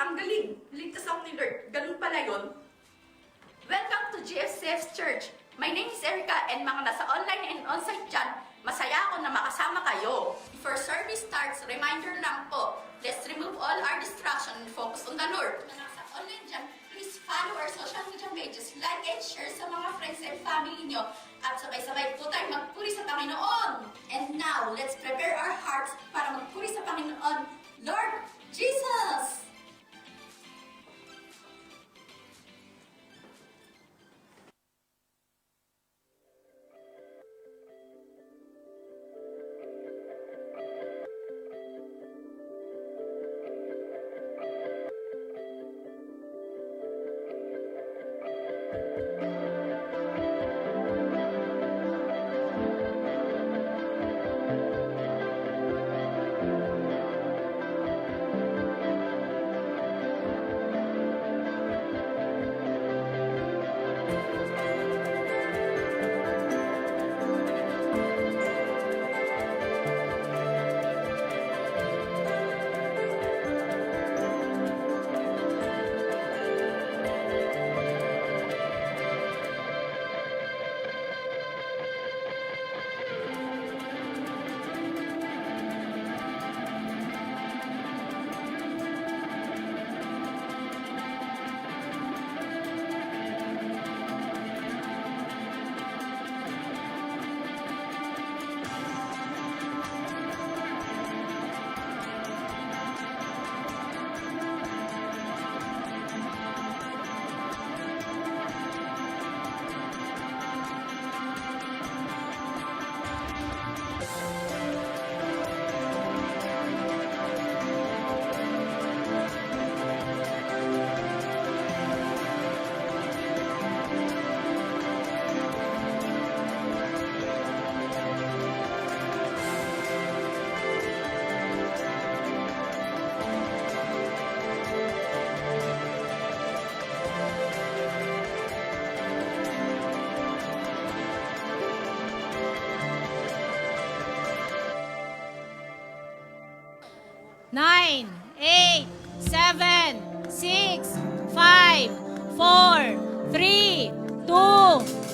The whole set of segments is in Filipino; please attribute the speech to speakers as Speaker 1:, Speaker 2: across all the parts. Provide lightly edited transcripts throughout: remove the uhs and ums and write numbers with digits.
Speaker 1: ang galing, ligtas ako ni Lord. Ganun pala yun. Welcome to GFCF Church. My name is Erica and mga nasa online and on-site dyan, masaya ako na makasama kayo. Before service starts, reminder lang po, let's remove all our distraction and focus on the Lord. Mga nasa online dyan, please follow our social media pages, like and share sa mga friends and family nyo, at sabay-sabay po tayo magpuri sa Panginoon. And now, let's prepare our hearts para magpuri sa Panginoon, Lord Jesus!
Speaker 2: Nine, 8, 7, 6, 5, 4, 3, 2,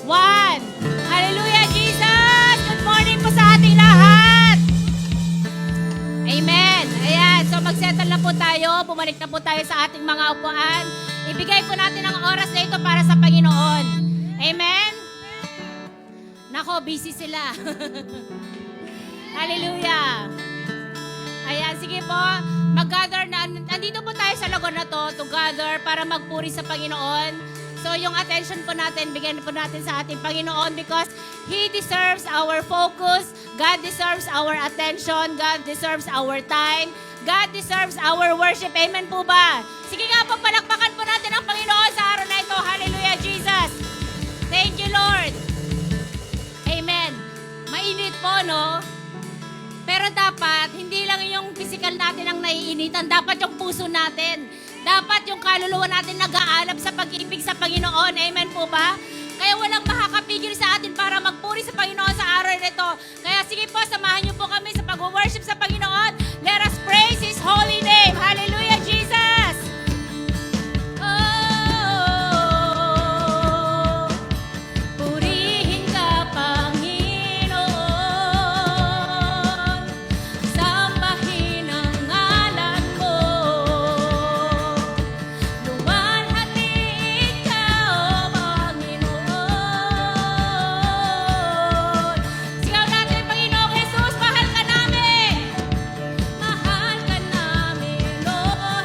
Speaker 2: 1. Hallelujah, Jesus! Good morning po sa ating lahat! Amen. Ayan, so magsettle na po tayo. Bumalik na po tayo sa ating mga upuan. Ibigay po natin ang oras na ito para sa Panginoon. Amen? Nako, busy sila. Hallelujah. Ayan, sige po, mag-gather na. Nandito po tayo sa lugar na to gather para magpuri sa Panginoon. So, yung attention po natin, bigyan po natin sa ating Panginoon because He deserves our focus. God deserves our attention. God deserves our time. God deserves our worship. Amen po ba? Sige nga po, palakpakan po natin ang Panginoon sa araw na ito. Hallelujah, Jesus. Thank you, Lord. Amen. Mainit po, no? Pero dapat, hindi lang yung physical natin ang naiinitan. Dapat yung puso natin. Dapat yung kaluluwa natin nag-aalab sa pag-ibig sa Panginoon. Amen po ba? Kaya walang makakapigil sa atin para magpuri sa Panginoon sa araw nito. Kaya sige po, samahan niyo po kami sa pag-worship sa Panginoon. Let us praise His holy name. Hallelujah, Jesus! Oh, purihin ka, Panginoon. Sambahin ang ngalan mo. Luwalhati ikaw, Panginoon. Sigaw natin, Panginoong Jesus, mahal ka namin. Mahal ka namin, Lord.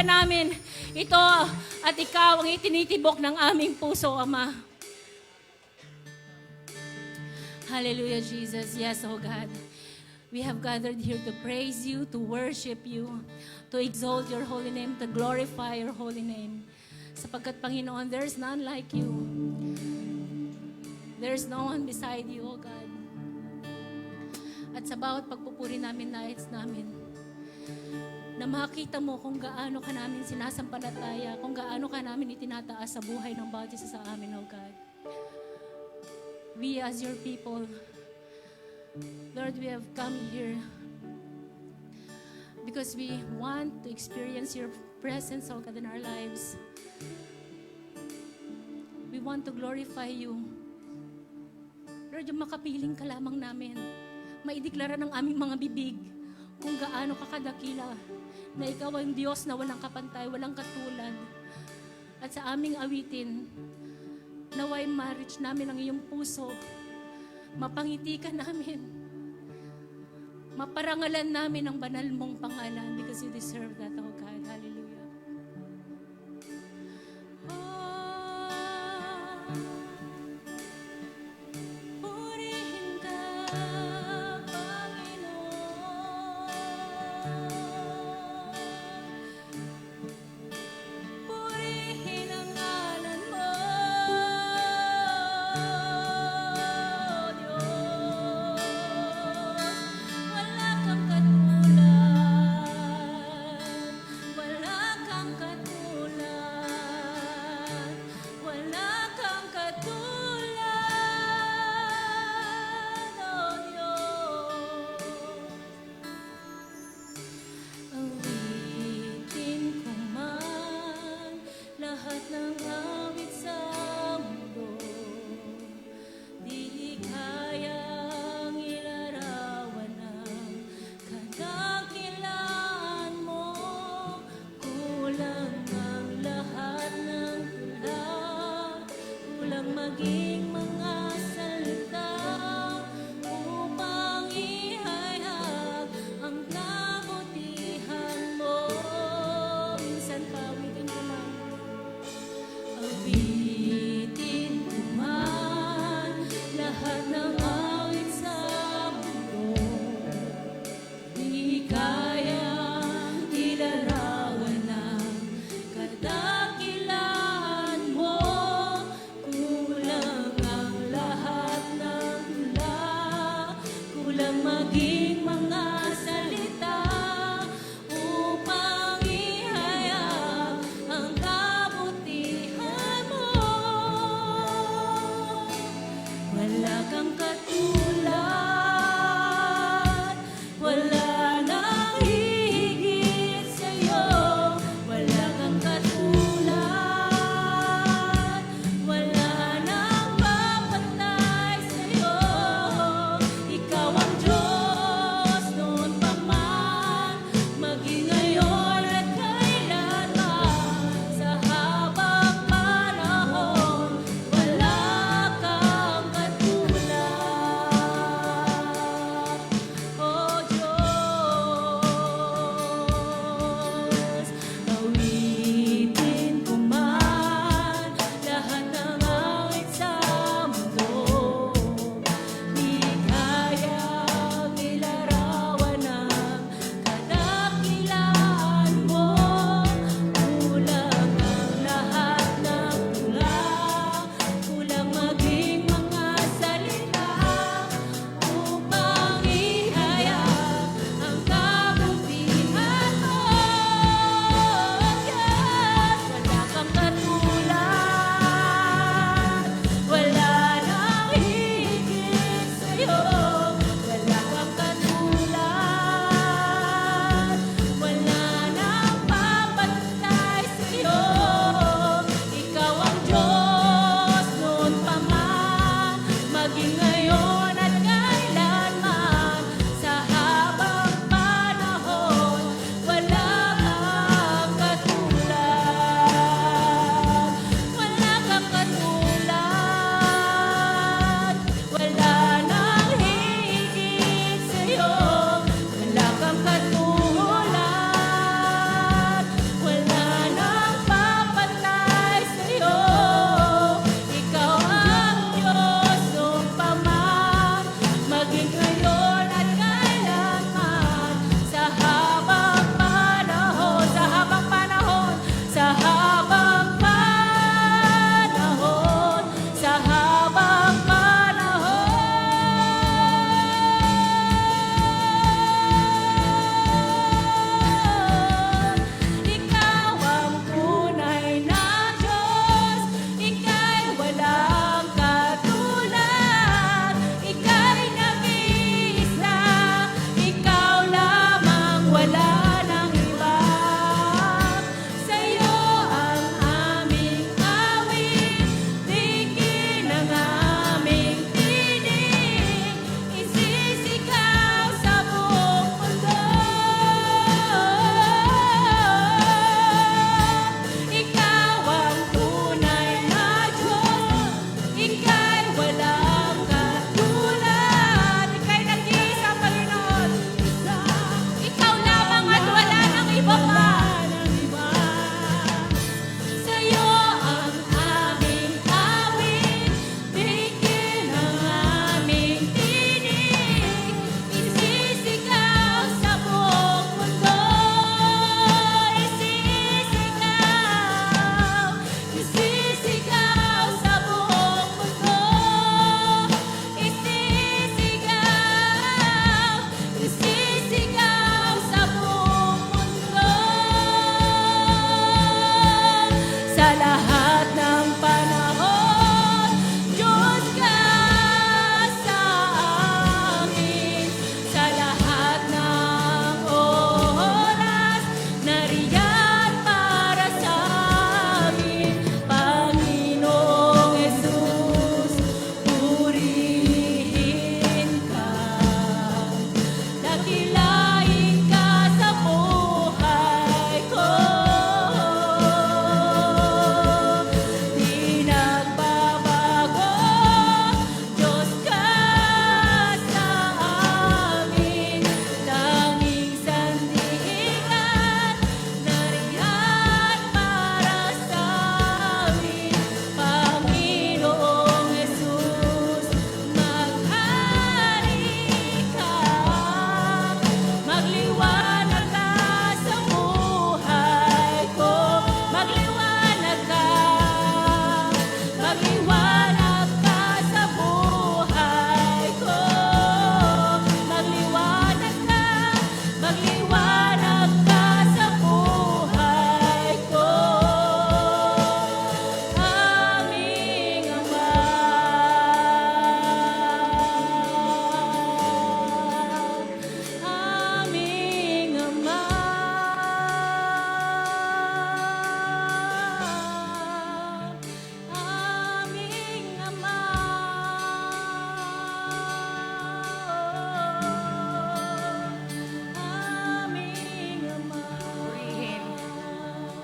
Speaker 2: namin ito at ikaw ang itinitibok ng aming puso, Ama. Hallelujah, Jesus. Yes, oh God. We have gathered here to praise you, to worship you, to exalt your holy name, to glorify your holy name. Sapagkat, Panginoon, there's none like you. There's no one beside you, oh God. At sa bawat pagpupuri namin, nais namin, na makita mo kung gaano ka namin sinasampalataya, kung gaano ka namin itinataas sa buhay ng bawat isa sa amin, oh God. We as your people, Lord, we have come here because we want to experience your presence, oh God, in our lives. We want to glorify you. Lord, yung makapiling ka lamang namin, maideklara ng aming mga bibig kung gaano ka kadakila, na ikaw ang Diyos na walang kapantay, walang katulad. At sa aming awitin, naway ma-reach namin ang iyong puso, mapangiti ka namin, maparangalan namin ang banal mong pangalan because you deserve that, oh God. Hallelujah. Purihin ka, Panginoon. Purihin ang ngalan mo, Diyos. Wala kang katulad, wala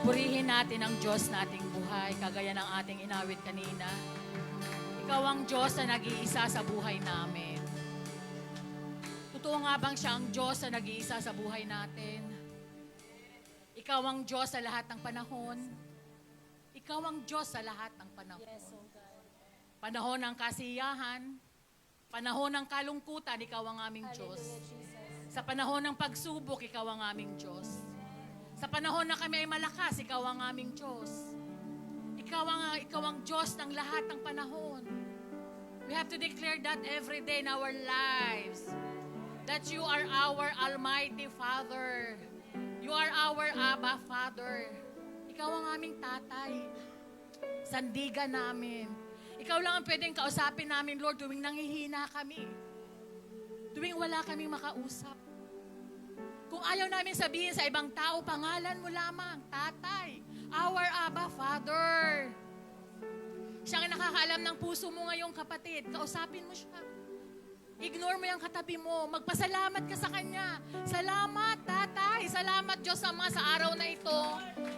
Speaker 3: Purihin natin ang Diyos na ating buhay, kagaya ng ating inawit kanina. Ikaw ang Diyos na nag-iisa sa buhay namin. Totoo nga bang siya ang Diyos na nag-iisa sa buhay natin? Ikaw ang Diyos sa lahat ng panahon. Ikaw ang Diyos sa lahat ng panahon. Panahon ng kasiyahan, panahon ng kalungkutan, ikaw ang aming Diyos. Sa panahon ng pagsubok, ikaw ang aming Diyos. Sa panahon na kami ay malakas, ikaw ang aming Diyos. Ikaw ang Diyos ng lahat ng panahon. We have to declare that every day in our lives. That you are our Almighty Father. You are our Abba Father. Ikaw ang aming tatay. Sandigan namin. Ikaw lang ang pwedeng kausapin namin, Lord, tuwing nanghihina kami. Tuwing wala kaming makausap. Kung ayaw namin sabihin sa ibang tao, pangalan mo lamang, Tatay, our Abba Father. Siya ang nakakaalam ng puso mo ngayong kapatid. Kausapin mo siya. Ignore mo yung katabi mo. Magpasalamat ka sa Kanya. Salamat, Tatay. Salamat, Diyos Ama, sa araw na ito.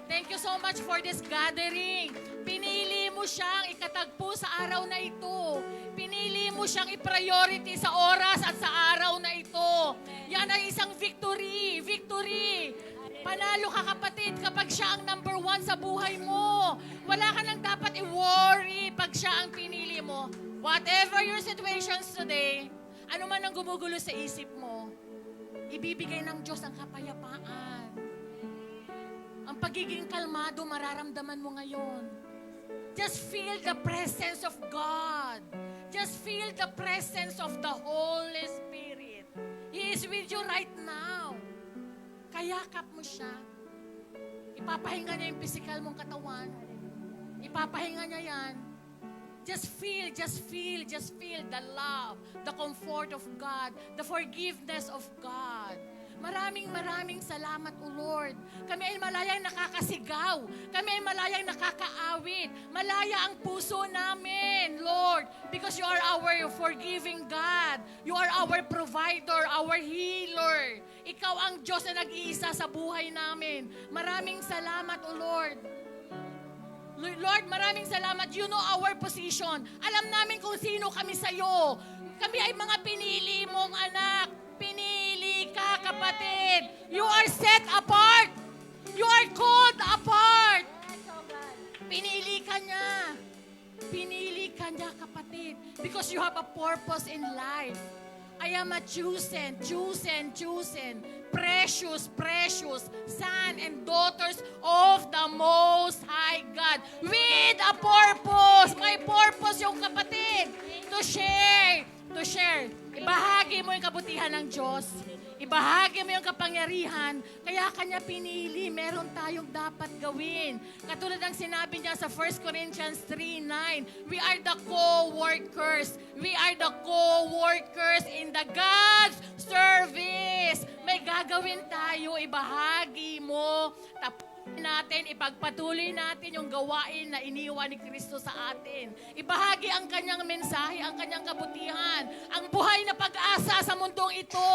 Speaker 3: Thank you so much for this gathering. Pinili mo siyang ikatagpo sa araw na ito. Pinili mo siyang i-priority sa oras at sa araw na ito. Yan ay isang victory. Victory. Panalo ka, kapatid, kapag siya ang number 1 sa buhay mo. Wala ka nang dapat i-worry pag siya ang pinili mo. Whatever your situations today, ano man ang gumugulo sa isip mo, ibibigay ng Diyos ang kapayapaan. Ang pagiging kalmado, mararamdaman mo ngayon. Just feel the presence of God. Just feel the presence of the Holy Spirit. He is with you right now. Kayakap mo siya. Ipapahinga niya yung physical mong katawan. Ipapahinga niya yan. Just feel the love, the comfort of God, the forgiveness of God. Maraming salamat, O Lord. Kami ay malayang nakakasigaw. Kami ay malayang nakakaawit. Malaya ang puso namin, Lord, because you are our forgiving God. You are our provider, our healer. Ikaw ang Diyos na nag-iisa sa buhay namin. Maraming salamat, O Lord. Lord, maraming salamat. You know our position. Alam namin kung sino kami sa'yo. Kami ay mga pinili mong anak. Pinili ka, kapatid. You are set apart. You are called apart. Pinili ka niya. Pinili ka niya, kapatid. Because you have a purpose in life. I am a chosen, precious son and daughters of the Most High God. With a purpose. May purpose yung kapatid. To share. Ibahagi mo yung kabutihan ng Diyos. Ibahagi mo yung kapangyarihan. Kaya Kanya pinili. Meron tayong dapat gawin. Katulad ng sinabi niya sa 1 Corinthians 3:9, we are the co-workers. We are the co-workers in the God's service. May gagawin tayo. Ibahagi mo. Natin, ipagpatuloy natin yung gawain na iniwan ni Kristo sa atin. Ibahagi ang Kanyang mensahe, ang Kanyang kabutihan, ang buhay na pag-asa sa mundong ito,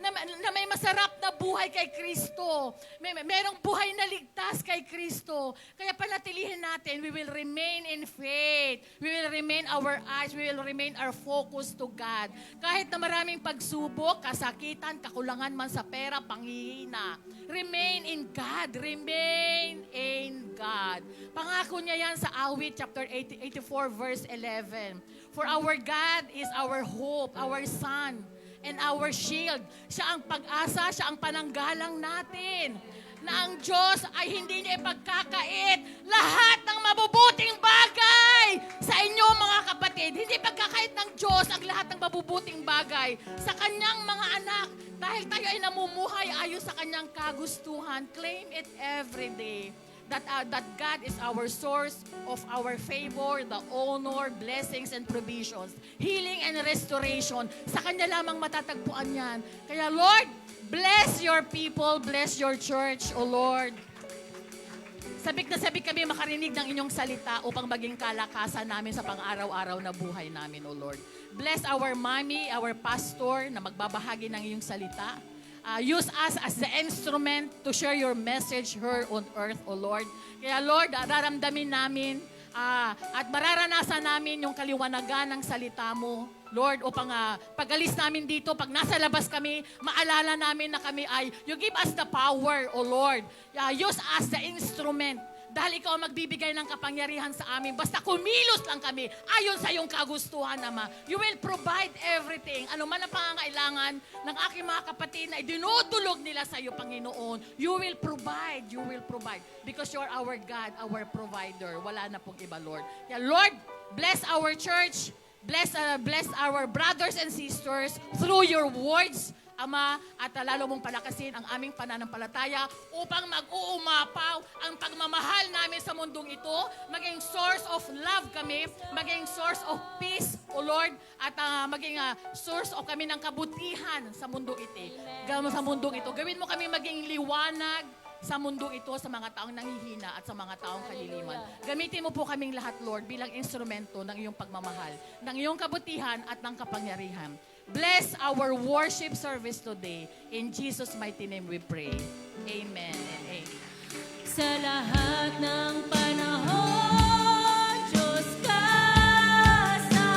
Speaker 3: na may masarap na buhay kay Kristo. Merong buhay na ligtas kay Kristo. Kaya panatilihin natin, we will remain in faith. We will remain our eyes, we will remain our focus to God. Kahit na maraming pagsubok, kasakitan, kakulangan man sa pera, panghihina. Remain in God. Remain in God. Pangako niya yan sa Awit chapter 84 verse 11. For our God is our hope, our Son, and our shield. Siya ang pag-asa, siya ang pananggalang natin. Na ang Diyos ay hindi niya ipagkakait lahat ng mabubuting bagay sa inyo, mga kapatid. Hindi pagkakait ng Diyos ang lahat ng mabubuting bagay sa Kanyang mga anak. Dahil tayo ay namumuhay ayon sa Kanyang kagustuhan, claim it every day. That God is our source of our favor, the honor, blessings, and provisions. Healing and restoration. Sa Kanya lamang matatagpuan yan. Kaya Lord, bless your people, bless your church, O Lord. Sabik na sabik kami makarinig ng inyong salita upang maging kalakasan namin sa pang-araw-araw na buhay namin, O Lord. Bless our mommy, our pastor na magbabahagi ng iyong salita. use us as the instrument to share your message here on earth, O Lord. Kaya Lord, daramdamin namin at mararanasan namin yung kaliwanagan ng salita mo, Lord, upang pag-alis namin dito, pag nasa labas kami, maalala namin na kami ay, you give us the power, O Lord. Use us the instrument. Dahil ikaw ang magbibigay ng kapangyarihan sa amin. Basta kumilos lang kami ayon sa iyong kagustuhan, Ama. You will provide everything. Ano man ang pangangailangan ng aking mga kapatid na idinudulog nila sa iyo, Panginoon. You will provide. You will provide. Because you're our God, our provider. Wala na pong iba, Lord. Kaya, Lord, bless our church. Bless our brothers and sisters through your words, Ama, at lalo mong palakasin ang aming pananampalataya upang mag-uumapaw ang pagmamahal namin sa mundong ito, maging source of love kami, maging source of peace, O Lord, at maging source of kami ng kabutihan sa mundong ito. Sa mundong ito. Gawin mo kami maging liwanag sa mundo ito, sa mga taong nanghihina at sa mga taong kaliliman. Gamitin mo po kaming lahat, Lord, bilang instrumento ng iyong pagmamahal, ng iyong kabutihan at ng kapangyarihan. Bless our worship service today. In Jesus' mighty name we pray. Amen and amen.
Speaker 2: Sa lahat ng panahon, Diyos ka sa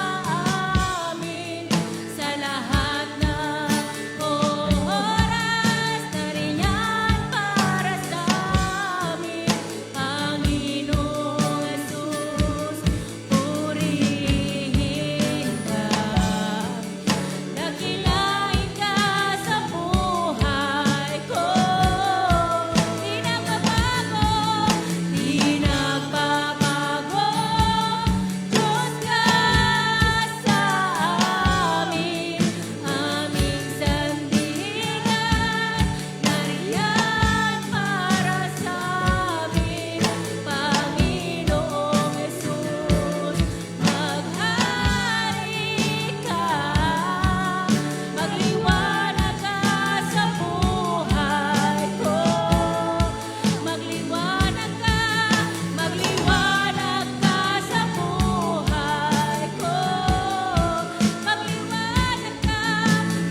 Speaker 2: amin. Sa lahat ng oras, nariyan para sa amin. Panginoong Jesus, purihin ka. Dakilain ka sa buhay ko. Di nagbabago, di nagbabago. Diyos ka sa amin, aming sandigan. Nariyan para sa amin, Panginoong Jesus. Maghari ka, magliwanag ka sa buhay ko. Magliwanag ka sa buhay ko.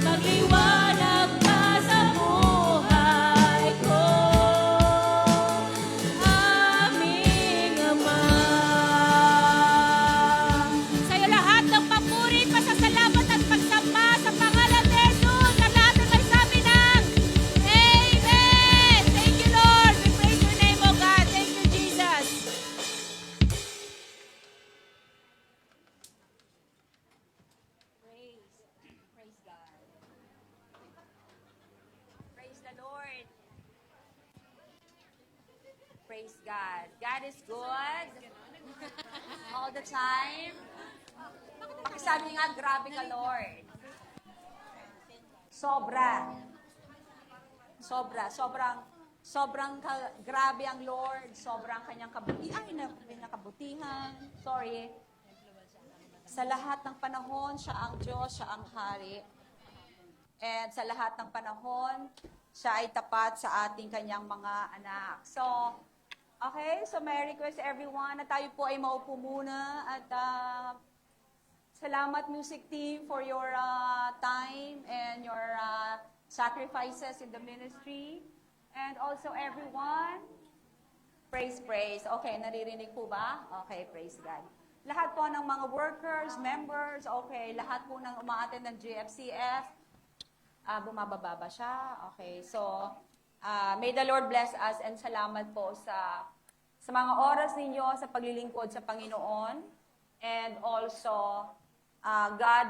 Speaker 2: Magliwanag ka sa buhay ko. Aming Ama. Sa'yo lahat ng papuri, pasasalamat at pagsamba sa pangalan ni Jesus. At lahat ay may sabi ng Amen! Thank you, Lord. We praise your name, O God. Thank you, Jesus.
Speaker 4: Praise God. Praise the Lord. Praise God. God is good. All the time. Pakisabi niyo nga, grabe ka, Lord. Sobra. Grabe ang Lord. Sobrang kanyang kabutihan. Sorry. Sa lahat ng panahon, siya ang Diyos, siya ang Hari. And sa lahat ng panahon, siya ay tapat sa ating kanyang mga anak. So, okay, so may request everyone na tayo po ay maupo muna at salamat music team for your time and your sacrifices in the ministry. And also everyone, praise. Okay, naririnig po ba? Okay, praise God. Lahat po ng mga workers, members, okay, lahat po ng umaattend ng GFCF, bumababa ba siya? Okay, so may the Lord bless us and salamat po sa mga oras ninyo sa paglilingkod sa Panginoon. And also, God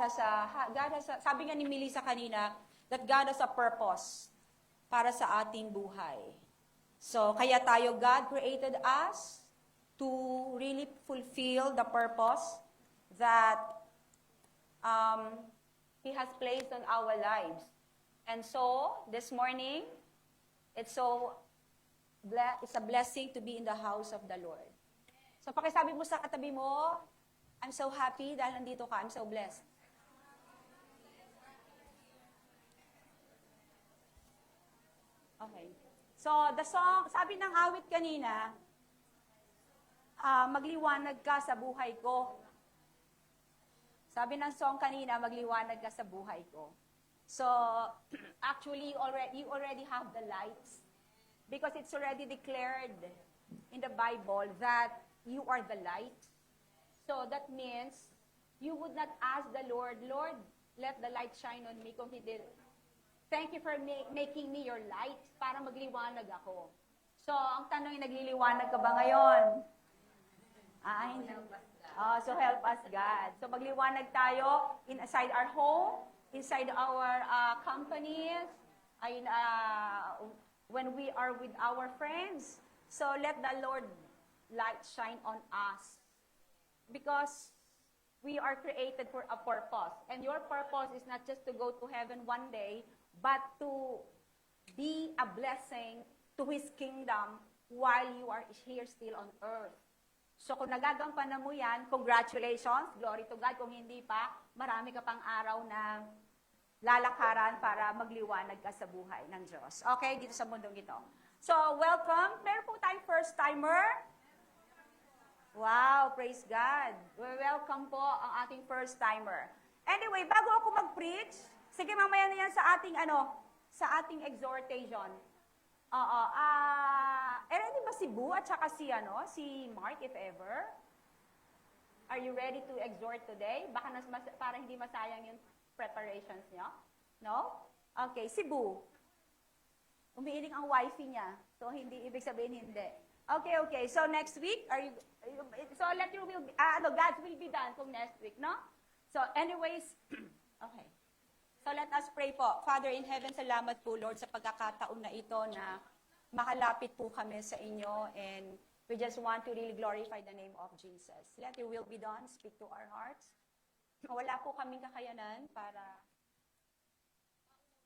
Speaker 4: has a, sabi nga ni Melissa kanina, that God has a purpose para sa ating buhay. So, kaya tayo, God created us to really fulfill the purpose that He has placed on our lives. And so, this morning, it's a blessing to be in the house of the Lord. So, pakisabi mo sa katabi mo, I'm so happy dahil nandito ka. I'm so blessed. Okay. So, the song, sabi ng awit kanina, magliwanag ka sa buhay ko. Sabi ng song kanina, magliwanag ka sa buhay ko. So, actually, you already have the lights because it's already declared in the Bible that you are the light. So, that means you would not ask the Lord, Lord, let the light shine on me kung hindi. Thank you for making me your light para magliwanag ako. So, ang tanong, nagliliwanag ka ba ngayon? Hindi. So help us, God. So magliwanag tayo inside our home, inside our companies, when we are with our friends. So let the Lord light shine on us. Because we are created for a purpose. And your purpose is not just to go to heaven one day, but to be a blessing to His kingdom while you are here still on earth. So kung nagagampanan mo yan, congratulations, glory to God. Kung hindi pa, marami ka pang araw na lalakaran para magliwanag ka sa buhay ng Diyos. Okay, dito sa mundong ito. So, welcome. Meron po tayong first-timer. Wow, praise God. Welcome po ang ating first-timer. Anyway, bago ako mag-preach, sige mamaya na yan sa ating exhortation. Ready ba si Boo at saka si Mark, if ever? Are you ready to exhort today? Baka para hindi masayang yung preparations niyo? No? Okay, si Boo. Umiiling ang wifey niya. So, hindi, ibig sabihin hindi. Okay. So, next week, so let your will be, God's will be done kung next week, no? So, anyways, okay. So let us pray po. Father in heaven, salamat po, Lord, sa pagkakataon na ito na makalapit po kami sa inyo, and we just want to really glorify the name of Jesus. Let your will be done. Speak to our hearts. Wala po kaming kakayanan para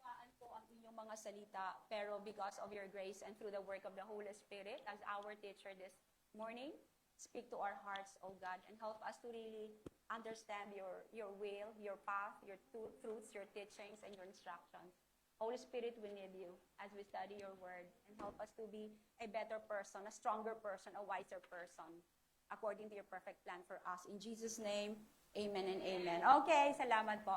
Speaker 4: maunawaan po ang inyong mga salita, pero because of your grace and through the work of the Holy Spirit as our teacher this morning, speak to our hearts, O God, and help us to really understand your will, your path, your truths, your teachings, and your instructions. Holy Spirit, we need you as we study your word, and help us to be a better person, a stronger person, a wiser person, according to your perfect plan for us. In Jesus' name, amen and amen. Okay, salamat po.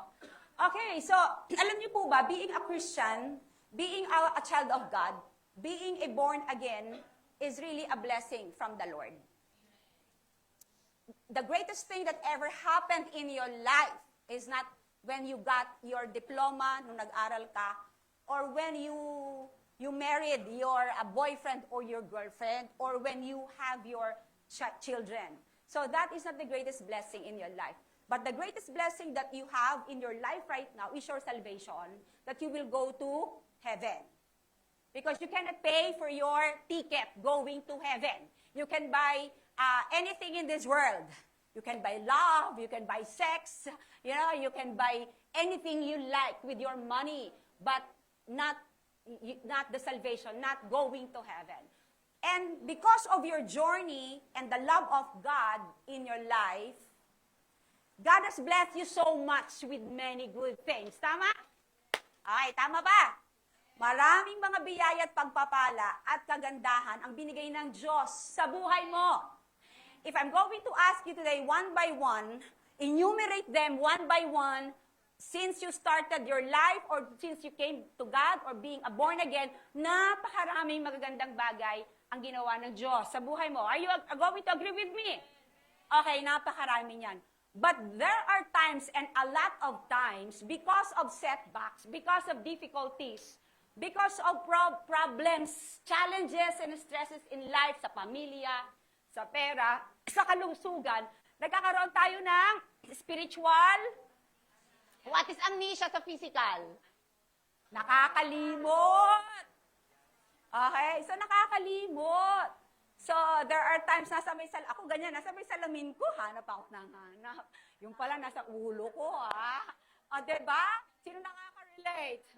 Speaker 4: Okay, so, alam niyo po ba, being a Christian, being a child of God, being a born again, is really a blessing from the Lord. The greatest thing that ever happened in your life is not when you got your diploma nung nag-aral ka, or when you married your boyfriend or your girlfriend, or when you have your children. So that is not the greatest blessing in your life. But the greatest blessing that you have in your life right now is your salvation, that you will go to heaven. Because you cannot pay for your ticket going to heaven. You can buy anything in this world. You can buy love, you can buy sex, you can buy anything you like with your money, but not the salvation, not going to heaven. And because of your journey and the love of God in your life, God has blessed you so much with many good things. Tama? Ay, tama ba? Maraming mga biyaya at pagpapala at kagandahan ang binigay ng Diyos sa buhay mo. If I'm going to ask you today one by one, enumerate them one by one, since you started your life or since you came to God or being a born again, napakaraming magagandang bagay ang ginawa ng Diyos sa buhay mo. Are you going to agree with me? Okay, napakarami yan. But there are times and a lot of times, because of setbacks, because of difficulties, because of problems, challenges, and stresses in life, sa pamilya, sa pera, sa kalusugan, nagkakaroon tayo ng spiritual. What is amnesia sa physical? Nakakalimot. Okay, so nakakalimot. So, there are times nasa may ako ganyan, nasa may salamin ko, hanap ako ng hanap. Yung pala nasa ulo ko, ha? O, diba? Sino nakaka-relate?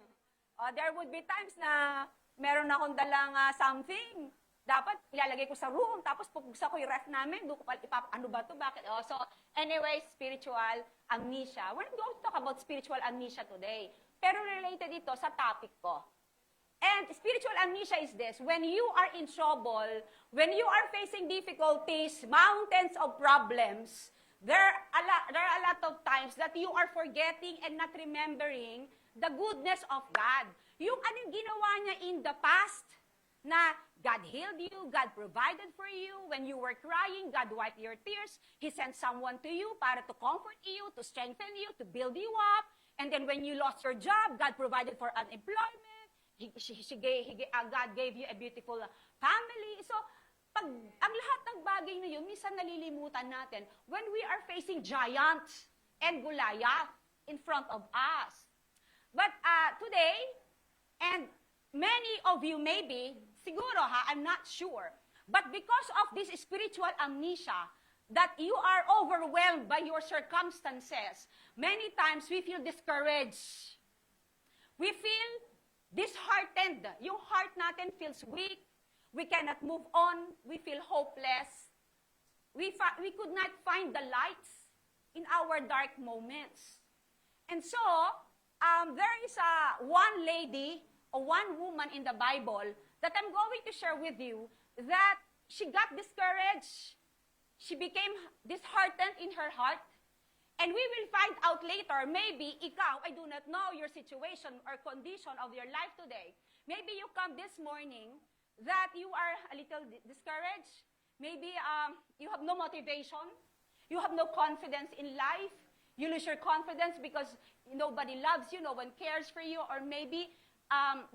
Speaker 4: O, there would be times na meron akong dalang something. Dapat ilalagay ko sa room, tapos pupugsa ko yung ref namin, doon ko pala ano ba to, bakit? Oh, so, anyway, spiritual amnesia. We're going to talk about spiritual amnesia today. Pero related ito sa topic ko. And spiritual amnesia is this: when you are in trouble, when you are facing difficulties, mountains of problems, there are a lot of times that you are forgetting and not remembering the goodness of God. Yung anong ginawa niya in the past, na God healed you, God provided for you, when you were crying, God wiped your tears, He sent someone to you para to comfort you, to strengthen you, to build you up, and then when you lost your job, God provided for unemployment, God gave you a beautiful family. So, ang lahat ng bagay na yun, minsan nalilimutan natin when we are facing giants and Goliath in front of us. But today, and many of you maybe, siguro I'm not sure, but because of this spiritual amnesia, that you are overwhelmed by your circumstances, many times we feel discouraged. We feel disheartened. Yung heart natin feels weak. We cannot move on. We feel hopeless. We could not find the lights in our dark moments. And so, there is one lady or one woman in the Bible that I'm going to share with you that she got discouraged. She became disheartened in her heart. And we will find out later, maybe ikaw, I do not know your situation or condition of your life today. Maybe you come this morning that you are a little discouraged. Maybe you have no motivation. You have no confidence in life. You lose your confidence because nobody loves you, no one cares for you, or maybe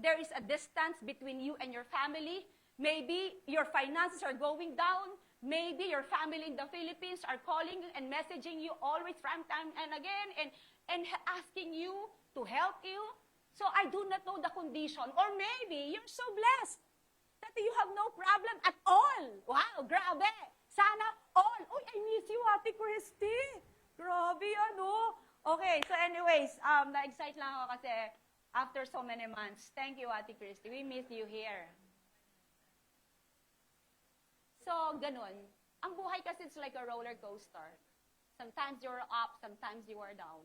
Speaker 4: there is a distance between you and your family. Maybe your finances are going down. Maybe your family in the Philippines are calling and messaging you always from time and again and asking you to help you. So I do not know the condition. Or maybe you're so blessed that you have no problem at all. Wow, grabe. Sana all. Uy, I miss you, Ate Christy. Grabe, ano. Okay, so anyways, na-excite lang ako kasi after so many months. Thank you, Ate Christy. We miss you here. So, ganun. Ang buhay kasi it's like a roller coaster. Sometimes you're up, sometimes you are down.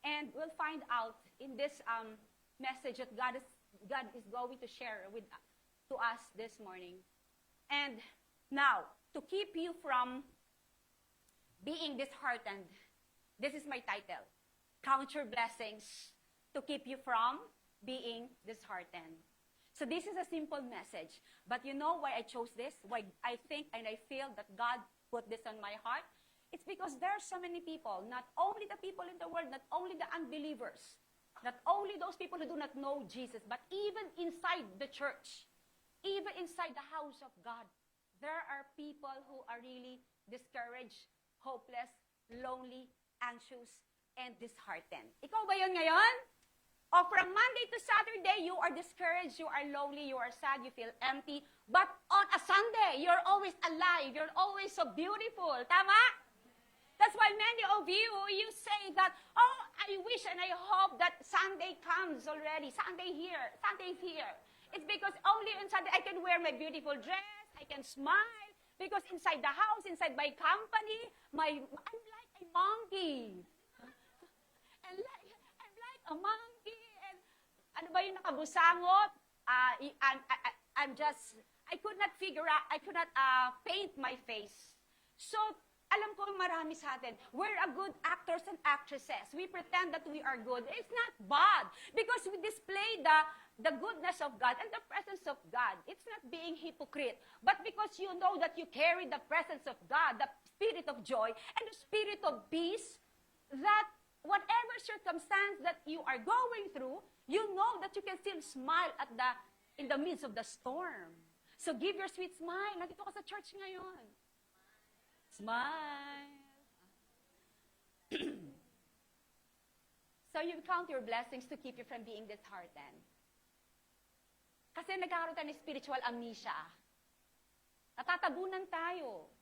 Speaker 4: And we'll find out in this message that God is going to share to us this morning. And now, to keep you from being disheartened, this is my title. Count your blessings to keep you from being disheartened. So this is a simple message. But you know why I chose this? Why I think and I feel that God put this on my heart? It's because there are so many people, not only the people in the world, not only the unbelievers, not only those people who do not know Jesus, but even inside the church, even inside the house of God, there are people who are really discouraged, hopeless, lonely, anxious, and disheartened. Ikaw ba yun ngayon? O from Monday to Saturday, you are discouraged, you are lonely, you are sad, you feel empty. But on a Sunday, you're always alive, you're always so beautiful. Tama? That's why many of you say that, oh, I wish and I hope that Sunday comes already. Sunday here, Sunday's here. It's because only on Sunday I can wear my beautiful dress, I can smile, because inside the house, inside my company, I'm like a monkey. I'm like a monkey. And ano ba yung nakabusangot? I could not figure out, I could not paint my face. So, alam ko marami sa atin, we're a good actors and actresses. We pretend that we are good. It's not bad because we display the goodness of God and the presence of God. It's not being hypocrite. But because you know that you carry the presence of God, the spirit of joy, and the spirit of peace, that whatever circumstance that you are going through, you know that you can still smile in the midst of the storm. So give your sweet smile. Nandito ka sa church ngayon. Smile. So you count your blessings to keep you from being disheartened. Kasi nagkakaroon tayo ng spiritual amnesia. Natatabunan tayo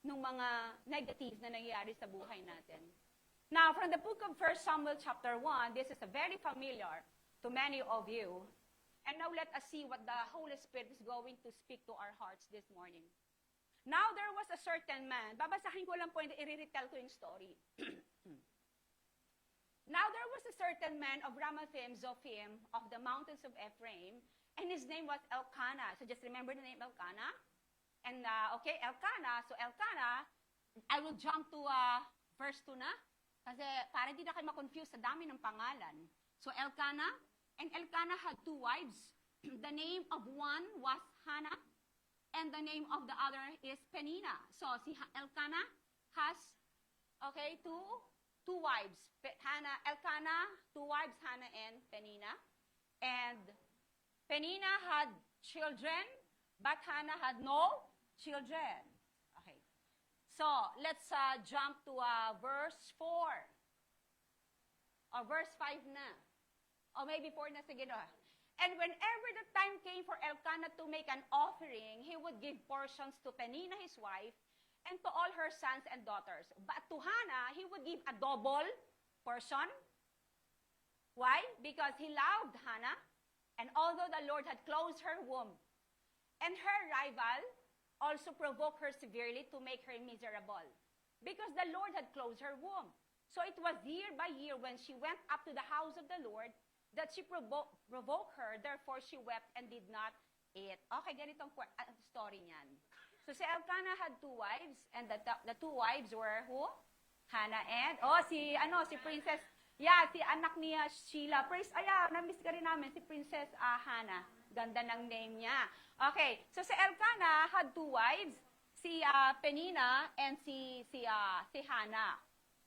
Speaker 4: ng mga negative na nangyayari sa buhay natin. Now, from the book of 1 Samuel chapter 1, this is a very familiar to many of you. And now let us see what the Holy Spirit is going to speak to our hearts this morning. Now there was a certain man. Babasahin ko lang po, i-retell ko yung story. Now there was a certain man of Ramathim, Zophim, of the mountains of Ephraim, and his name was Elkanah. So just remember the name Elkanah. And Elkanah, so Elkanah I will jump to verse 2 na. Kasi para hindi na kayo ma-confuse sa dami ng pangalan. So Elkanah, and Elkanah had 2 wives. The name of one was Hannah, and the name of the other is Peninnah. So si Elkanah has, okay, two wives. Elkanah, 2 wives, Hannah and Peninnah. And Peninnah had children, but Hannah had no children. Okay. So, let's jump to verse 4. Or verse 5 na. Or maybe 4 na, sige na. And whenever the time came for Elkanah to make an offering, he would give portions to Peninnah, his wife, and to all her sons and daughters. But to Hannah, he would give a double portion. Why? Because he loved Hannah, and although the Lord had closed her womb, and her rival also provoked her severely to make her miserable, because the Lord had closed her womb. So it was year by year when she went up to the house of the Lord that she provoked her, therefore she wept and did not eat. Okay, ganitong story niyan. So si Elkanah had 2 wives, and the 2 wives were who? Hannah and, si Princess, si anak niya Sheila. Na-miss ka rin namin, si Princess Hannah. Ganda ng name niya. Okay, so si Elkanah had 2 wives, si Peninnah and si Hannah.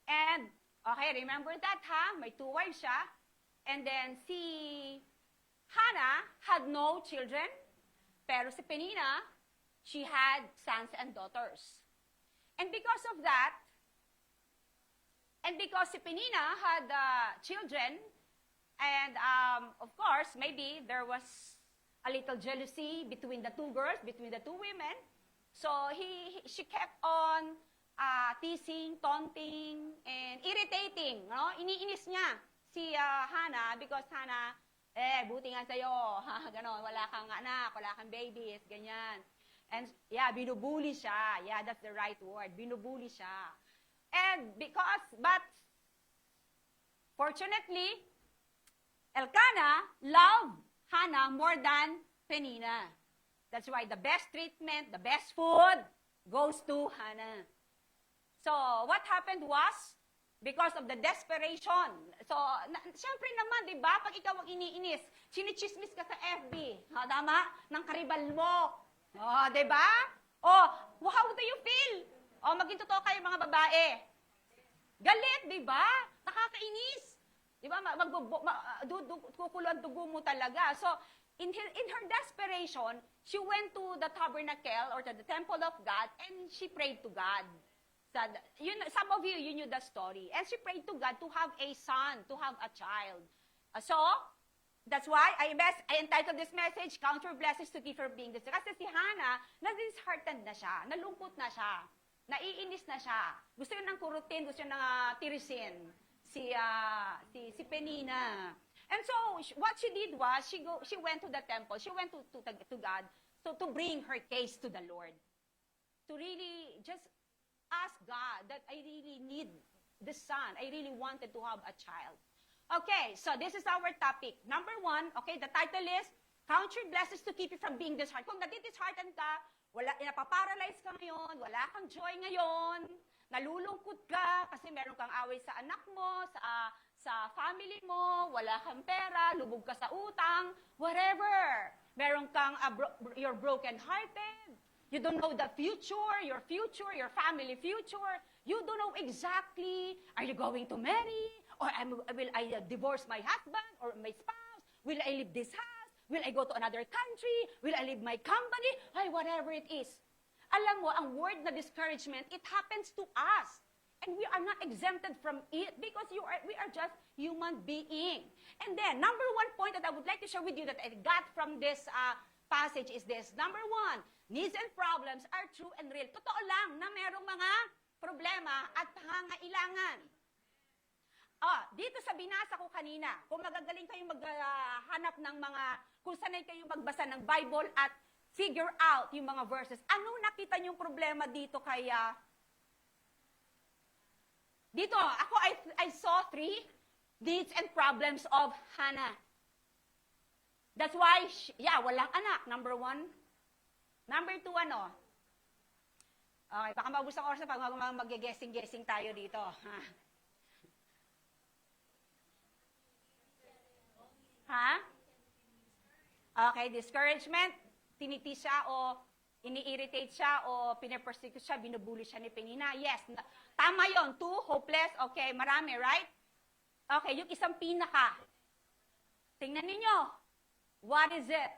Speaker 4: And, okay, remember that May 2 wives siya. And then si Hannah had no children, pero si Peninnah, she had sons and daughters. And because of that, and because si Peninnah had children, and of course, maybe there was a little jealousy between the 2 girls, between the 2 women. So she kept on teasing, taunting, and irritating. No? Iniinis niya si Hannah because Hannah, buti nga sa'yo, ganon, wala kang anak, wala kang babies, ganyan. And binubuli siya. That's the right word. Binubuli siya. And but fortunately, Elkanah loved Hannah more than Peninnah. That's why the best treatment, the best food goes to Hannah. So what happened was, because of the desperation, so syempre naman, di ba, pag ikaw ang iniinis, sinichismis ka sa FB, tama, ng karibal mo. Di ba? How do you feel? Maging totoo kayo mga babae. Galit, di ba? Nakakainis. Di ba? Kukulo ang dugo mo talaga. So, in her desperation, she went to the tabernacle or to the temple of God and she prayed to God. Some of you knew the story. And she prayed to God to have a son, to have a child. So, that's why I entitled this message, Count Your Blessings to Keep Her Being This. Kasi si Hannah, na-disheartened na siya, nalungkot na siya, naiinis na siya. Gusto yun ng kurutin, gusto yun ng tirisin. Si Peninnah. And so, what she did was, she went to the temple, she went to God, so to bring her case to the Lord. To really just ask God that I really need the son. I really wanted to have a child. Okay, so this is our topic. Number 1, okay, the title is, Count Your Blessings to Keep You from Being Disheartened. Kung nadi-disheartened ka, napaparalyze ka ngayon, wala kang joy ngayon, nalulungkot ka kasi meron kang away sa anak mo, sa family mo, wala kang pera, lubog ka sa utang, whatever. Meron kang, you're broken-hearted. You don't know the future, your family future. You don't know exactly, are you going to marry? Or will I divorce my husband or my spouse? Will I leave this house? Will I go to another country? Will I leave my company? Whatever it is. Alam mo, ang word na discouragement, it happens to us. And we are not exempted from it because we are just human being. And then, number 1 point that I would like to share with you that I got from this passage is this. Number 1, needs and problems are true and real. Totoo lang na merong mga problema at pangangailangan. Dito sa binasa ko kanina, kung magagaling kayong maghanap ng mga, kung sanay kayong magbasa ng Bible at figure out yung mga verses, anong nakita niyong problema dito kaya? Dito, I saw 3 needs and problems of Hannah. That's why, walang anak, number 1. Number 2, Okay, baka maubos ang oras na pag mag-guessing-guessing tayo dito. Ha? Ha? Okay, discouragement, tiniti siya o ini-irritate siya o pinapersecute siya, binubuli siya ni Penina. Yes, tama yon. 2, hopeless. Okay, marami, right? Okay, yung isang pinaka. Tingnan ninyo. What is it?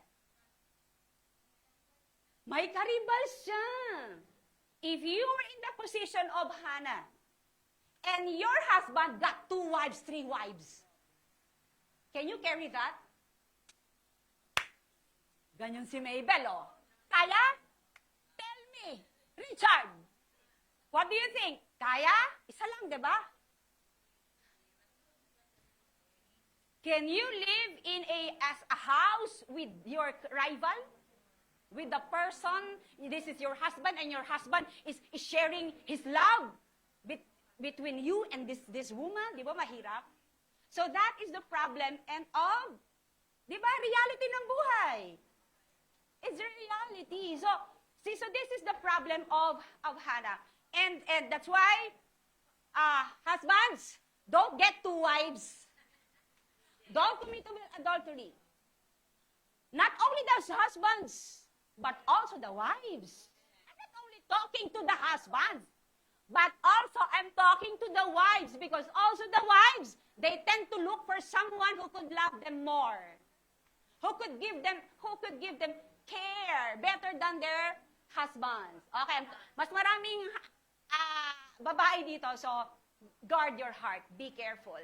Speaker 4: May karibal siya. If you were in the position of Hannah, and your husband got 2 wives, 3 wives, can you carry that? Ganyan si Mabel, oh. Kaya? Tell me, Richard, what do you think? Kaya? Isa lang, di ba? Can you live in a house with your rival? With the person, this is your husband, and your husband is sharing his love between you and this woman? Di ba mahirap? So that is the problem and of, di ba, reality ng buhay. It's the reality. So this is the problem of Hannah. And that's why, husbands, don't get 2 wives. Don't commit adultery. Not only the husbands, but also the wives. I'm not only talking to the husbands, but also I'm talking to the wives, because also the wives, they tend to look for someone who could love them more, who could give them care better than their husbands. Okay, mas maraming babae dito, so guard your heart, be careful.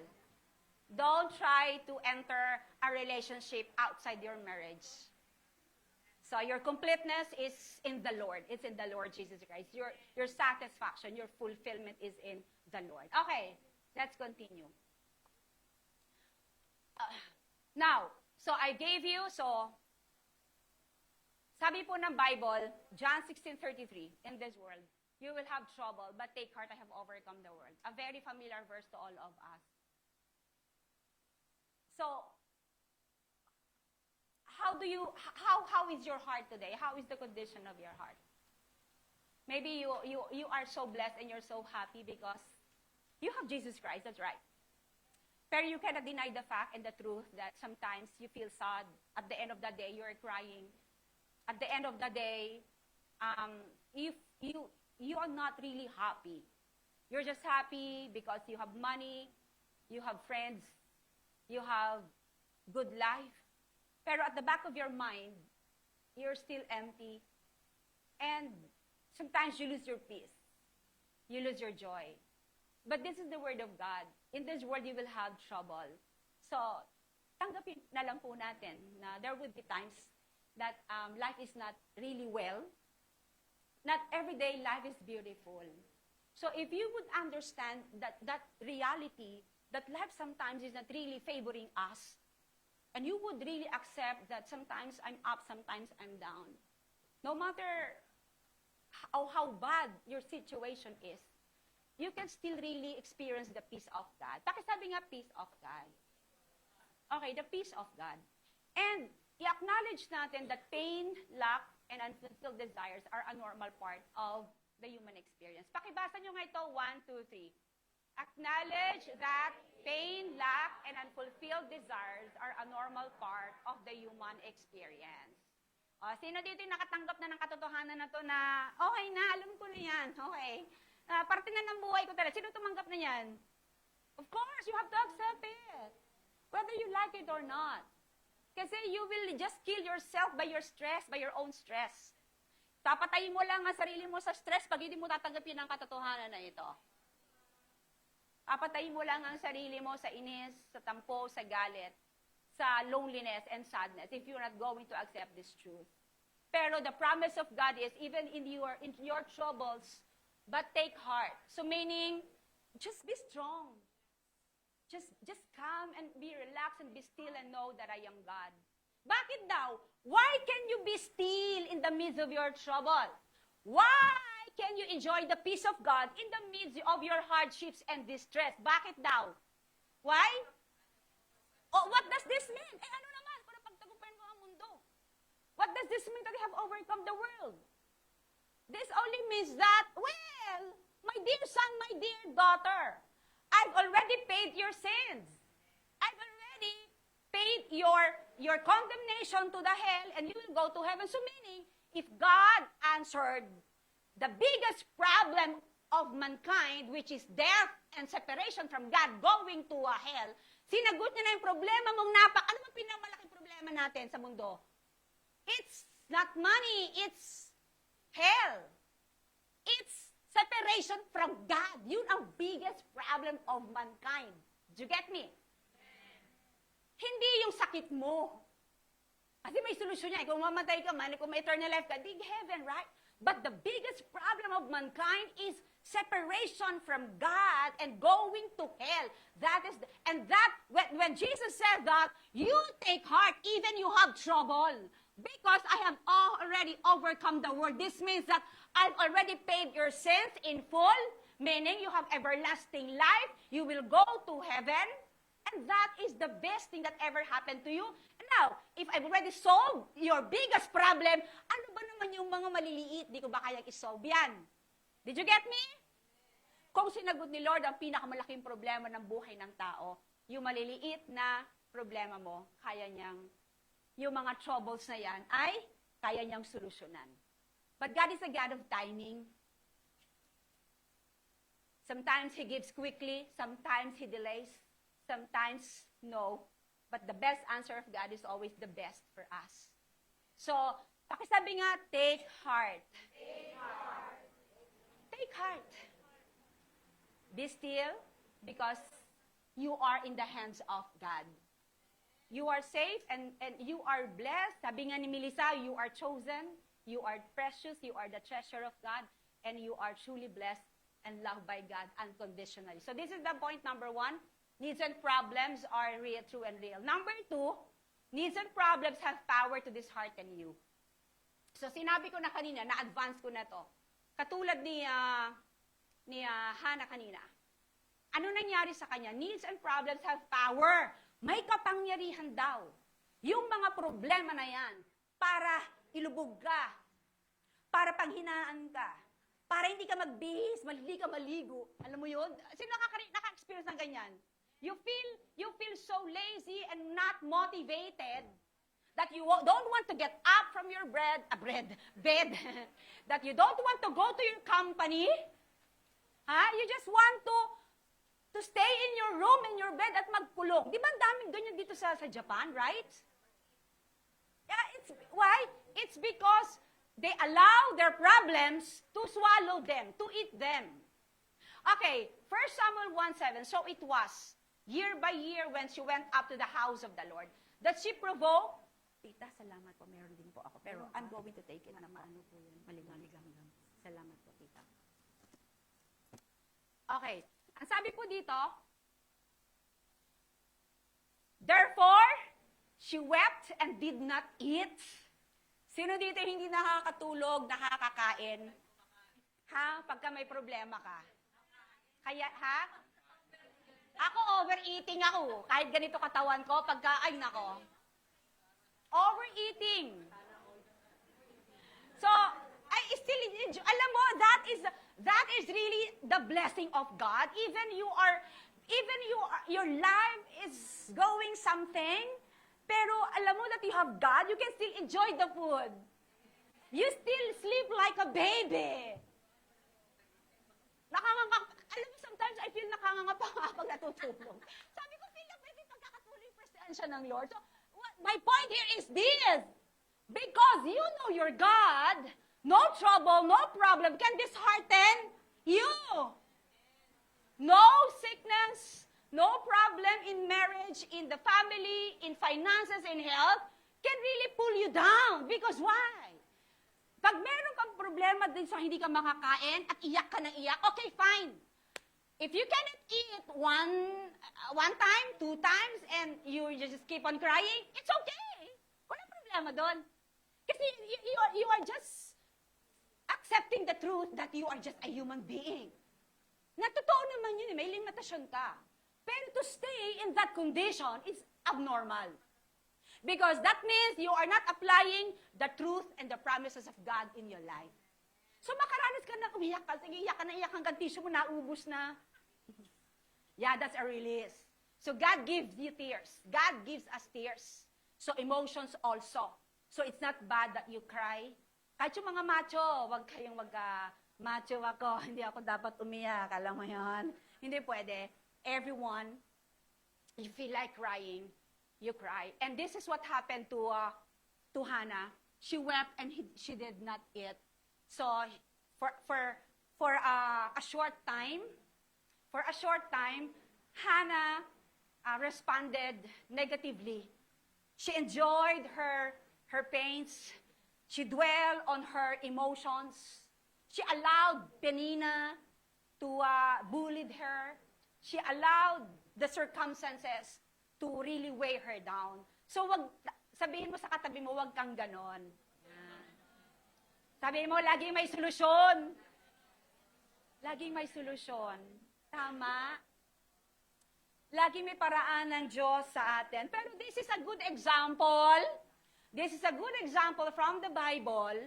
Speaker 4: Don't try to enter a relationship outside your marriage. So your completeness is in the Lord. It's in the Lord Jesus Christ. Your satisfaction, your fulfillment is in the Lord. Okay, let's continue. Now, so I gave you, sabi po ng Bible, John 16:33, in this world, you will have trouble, but take heart, I have overcome the world. A very familiar verse to all of us. So, how is your heart today? How is the condition of your heart? Maybe you are so blessed and you're so happy because you have Jesus Christ, that's right. Pero you cannot deny the fact and the truth that sometimes you feel sad. At the end of the day, you're crying. At the end of the day, you are not really happy. You're just happy because you have money, you have friends, you have good life. Pero at the back of your mind, you're still empty. And sometimes you lose your peace. You lose your joy. But this is the word of God. In this world, you will have trouble. So, tanggapin na lang po natin na there will be times that life is not really well. Not every day life is beautiful. So if you would understand that reality, that life sometimes is not really favoring us, and you would really accept that sometimes I'm up, sometimes I'm down, no matter how bad your situation is, you can still really experience the peace of God. Bakit sabi nga peace of God? Okay, the peace of God. And i-acknowledge natin that pain, lack, and unfulfilled desires are a normal part of the human experience. Pakibasa nyo nga ito, 1, 2, 3. Acknowledge that pain, lack, and unfulfilled desires are a normal part of the human experience. O, sino dito yung nakatanggap na ng katotohanan na to na, okay na, alam ko na yan, okay. Parte na ng buhay ko talaga. Sino tumanggap na yan? Of course, you have to accept it. Whether you like it or not. Kasi you will just kill yourself by your stress, by your own stress. Papatayin mo lang ang sarili mo sa stress pag hindi mo tatanggapin ang katotohanan na ito. Papatayin mo lang ang sarili mo sa inis, sa tampo, sa galit, sa loneliness and sadness if you're not going to accept this truth. Pero the promise of God is even in your troubles, but take heart. So meaning, just be strong. Just come and be relaxed and be still and know that I am God. Bakit daw? Why can you be still in the midst of your trouble? Why can you enjoy the peace of God in the midst of your hardships and distress? Bakit daw? Why? Oh, what does this mean? Ano naman? Kung napagtagumpayan ko ang mundo. What does this mean that we have overcome the world? This only means that, well, my dear son, my dear daughter, I've already paid your sins. I've already paid your condemnation to the hell, and you will go to heaven. So meaning, if God answered the biggest problem of mankind, which is death and separation from God, going to a hell, sinagot niya na yung problema mong ano bang pinamalaking problema natin sa mundo? It's not money, it's hell. It's separation from God. Yun ang biggest problem of mankind. Do you get me? Hindi yung sakit mo. Kasi may solusyon niya. Kung mamatay ka man, kung may eternal life ka, dig heaven, right? But the biggest problem of mankind is separation from God and going to hell. When Jesus said that, you take heart, even you have trouble. Because I have already overcome the world. This means that I've already paid your sins in full, meaning you have everlasting life, you will go to heaven, and that is the best thing that ever happened to you. And now, if I've already solved your biggest problem, ano ba naman yung mga maliliit? Di ko ba kayang isolve yan? Did you get me? Kung sinagot ni Lord ang pinakamalaking problema ng buhay ng tao, yung maliliit na problema mo, kaya niyang, yung mga troubles na yan, ay kaya niyang solusyonan. But God is a God of timing. Sometimes He gives quickly, sometimes He delays, sometimes no. But the best answer of God is always the best for us. So, pakisabi nga, take heart. Take heart. Take heart. Be still, because you are in the hands of God. You are safe and you are blessed. Sabi nga ni Melissa, you are chosen, you are precious, you are the treasure of God, and you are truly blessed and loved by God unconditionally. So this is the point number 1. Needs and problems are real, true and real. Number 2, needs and problems have power to dishearten you. So sinabi ko na kanina, na-advance ko na to. Katulad ni Hannah kanina. Ano nangyari sa kanya? Needs and problems have power. May kapangyarihan daw. Yung mga problema na yan, para ilubog ka, para panghinaan ka, para hindi ka magbihis, hindi ka maligo. Alam mo yun? Sino naka-experience ng ganyan? You feel so lazy and not motivated that you don't want to get up from your bed, that you don't want to go to your company. You just want to stay in your room, in your bed, at magkulong. Di ba ang daming ganyan dito sa Japan, right? Yeah, why? It's because they allow their problems to swallow them, to eat them. Okay, 1 Samuel 1:7. So it was, year by year, when she went up to the house of the Lord, that she provoked. Tita, salamat po, meron din po ako. Pero I'm going to take it na maano po yan. Maligaligam lang. Salamat po, tita. Okay. Ang sabi po dito, therefore, she wept and did not eat. Sino dito hindi nakakatulog, nakakakain? Pagka may problema ka. Kaya, Ako, overeating ako. Kahit ganito katawan ko, pagka, ay nako. Overeating. So, I still, alam mo, that is really the blessing of God. Even your life is going something, pero alam mo that you have God, you can still enjoy the food. You still sleep like a baby. Alam mo, sometimes I feel nakanganga pa nga pag natutulog. Sabi ko, feel na pwede pagkakatuloy yung presensya ng Lord. So, my point here is this. Because you know your God, no trouble, no problem can dishearten you. No sickness, no problem in marriage, in the family, in finances, in health, can really pull you down. Because why? Pag meron kang problema din sa hindi ka makakain at iyak ka ng iyak, okay, fine. If you cannot eat one time, 2 times, and you just keep on crying, it's okay. Walang problema doon. Kasi you are just accepting the truth that you are just a human being. Na totoo naman yun, may limitasyon ka. Pero to stay in that condition is abnormal. Because that means you are not applying the truth and the promises of God in your life.
Speaker 5: So makaranas ka na, umiyak ka, sige, iyak ka na, iyak hanggang tissue mo naubos na. Yeah, that's a release. So God gives you tears. God gives us tears. So emotions also. So it's not bad that you cry. Kahit yung mga macho, wag kayong macho ako, hindi ako dapat umiyak, alam mo yon? Hindi pwede. Everyone, you feel like crying, you cry. And this is what happened to Hannah. She wept and she did not eat. So for a short time, Hannah responded negatively. She enjoyed her pains. She dwelled on her emotions. She allowed Penina to bully her. She allowed the circumstances to really weigh her down. So sabihin mo sa katabi mo, wag kang ganon. Sabihin mo, laging may solusyon. Laging may solusyon. Tama? Laging may paraan ng Diyos sa atin. Pero this is a good example. This is a good example from the Bible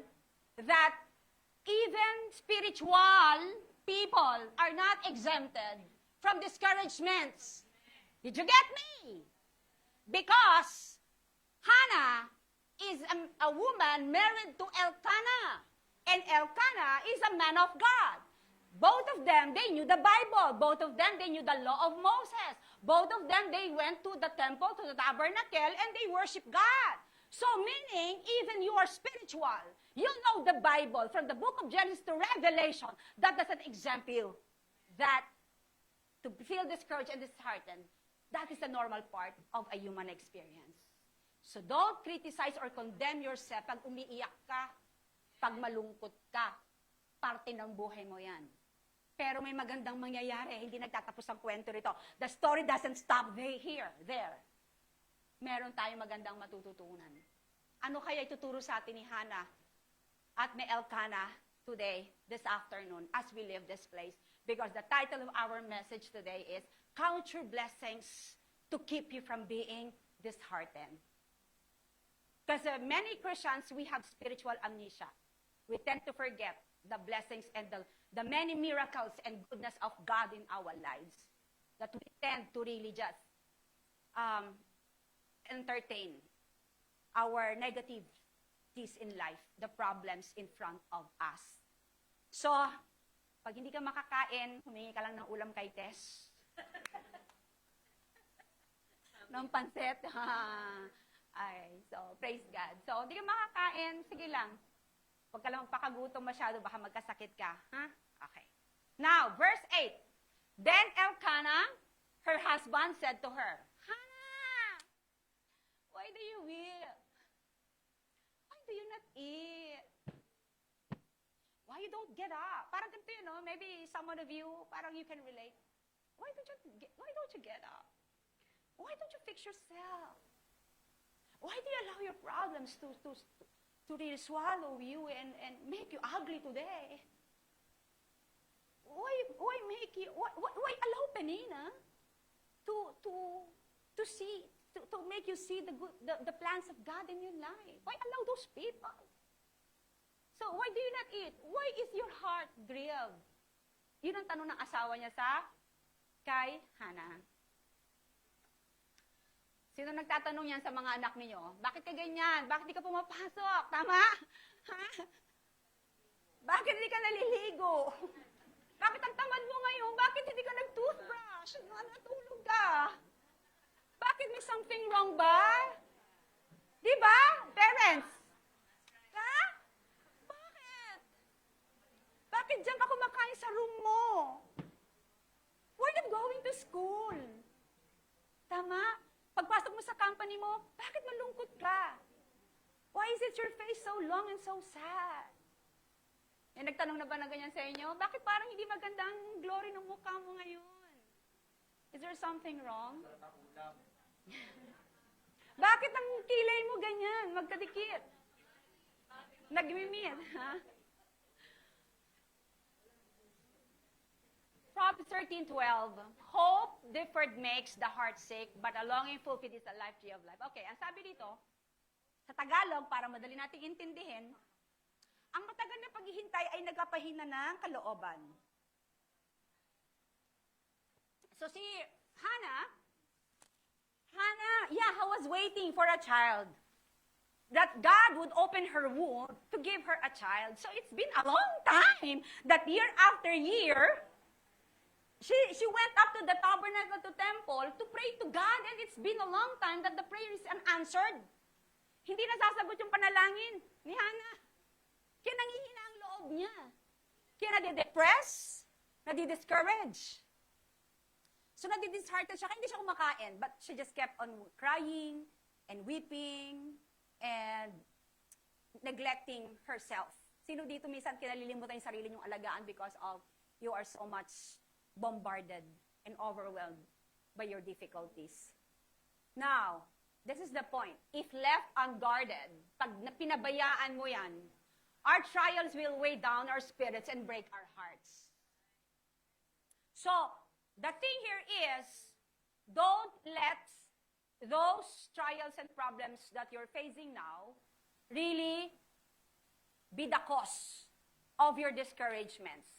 Speaker 5: that even spiritual people are not exempted from discouragements. Did you get me? Because Hannah is a woman married to Elkanah. And Elkanah is a man of God. Both of them, they knew the Bible. Both of them, they knew the law of Moses. Both of them, they went to the temple, to the tabernacle, and they worship God. So meaning, even you are spiritual. You know the Bible from the book of Genesis to Revelation. That doesn't exempt you. That to feel discouraged and disheartened, that is the normal part of a human experience. So don't criticize or condemn yourself pag umiiyak ka, pag malungkot ka. Parte ng buhay mo yan. Pero may magandang mangyayari, hindi nagtatapos ang kwento rito. The story doesn't stop there. Meron tayong magandang matututunan. Ano kaya ituturo sa atin ni Hannah at ni Elkanah today, this afternoon, as we leave this place? Because the title of our message today is, Count Your Blessings to Keep You from Being Disheartened. Because many Christians, we have spiritual amnesia. We tend to forget the blessings and the many miracles and goodness of God in our lives. That we tend to really just entertain our negativities in life, the problems in front of us. So, pag hindi ka makakain, humingi ka lang ng ulam kay Tess. ng pansit. Ay, so, praise God. So, hindi ka makakain, sige lang. Huwag ka lang magpakagutom masyado, baka magkasakit ka. Ha? Okay. Now, verse 8. Then Elkanah, her husband, said to her, Hannah, why do you weep? Why do you not eat? Why you don't get up? Parang ganito yun, no? Maybe someone of you, parang you can relate. Why don't you get up? Why don't you fix yourself? Why do you allow your problems to really swallow you and make you ugly today? Why allow Penina to make you see the plans of God in your life? Why allow those people? So why do you not eat? Why is your heart grieved? Yun ang tanong ng asawa niya kay Hannah. Sino nagtatanong yan sa mga anak ninyo? Bakit ka ganyan? Bakit di ka pumapasok? Tama? Ha? Bakit hindi ka naliligo? Bakit ang tamad mo ngayon? Bakit hindi ka nag-toothbrush? Natulog ka? Bakit may something wrong ba? Di ba? Parents? Ha? Bakit? Bakit diyan ka kumakain sa room mo? Why not going to school? Tama? Pagpasok mo sa company mo, bakit malungkot ka? Why is it your face so long and so sad? Eh, nagtanong na ba na ganyan sa inyo? Bakit parang hindi maganda ang glory ng mukha mo ngayon? Is there something wrong? Bakit ang kilay mo ganyan? Magkadikit. Nagmimit, ha? Proverbs 13:12. Hope deferred makes the heart sick, but a longing fulfilled is a life tree of life. Okay, ang sabi dito, sa Tagalog, para madali nating intindihin, ang matagal na paghihintay ay nagpapahina ng kalooban. So si Hannah, was waiting for a child. That God would open her womb to give her a child. So it's been a long time that year after year, she went up to the tabernacle, to temple, to pray to God. And it's been a long time that the prayer is unanswered. Hindi nasasagot yung panalangin ni Hannah. Kaya nangihina ang loob niya. Kaya nade-depress, nadi-discourage. So nadi-disheartened siya, kaya hindi siya kumakain. But she just kept on crying and weeping and neglecting herself. Sino dito minsan kinalilimutan yung sarili niyong alagaan because of you are so much bombarded and overwhelmed by your difficulties. Now, this is the point. If left unguarded, pag pinabayaan mo yan, our trials will weigh down our spirits and break our hearts. So, the thing here is, don't let those trials and problems that you're facing now really be the cause of your discouragements.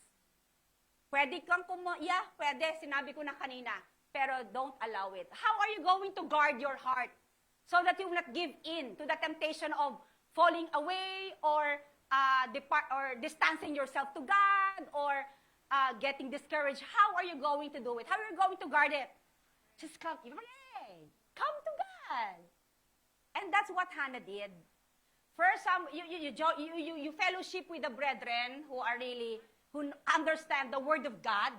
Speaker 5: Pwede kang pwede, sinabi ko na kanina, pero don't allow it. How are you going to guard your heart so that you will not give in to the temptation of falling away or distancing yourself to God or getting discouraged? How are you going to do it? How are you going to guard it? Just come, pray. Come to God. And that's what Hannah did. First, you fellowship with the brethren who understand the word of God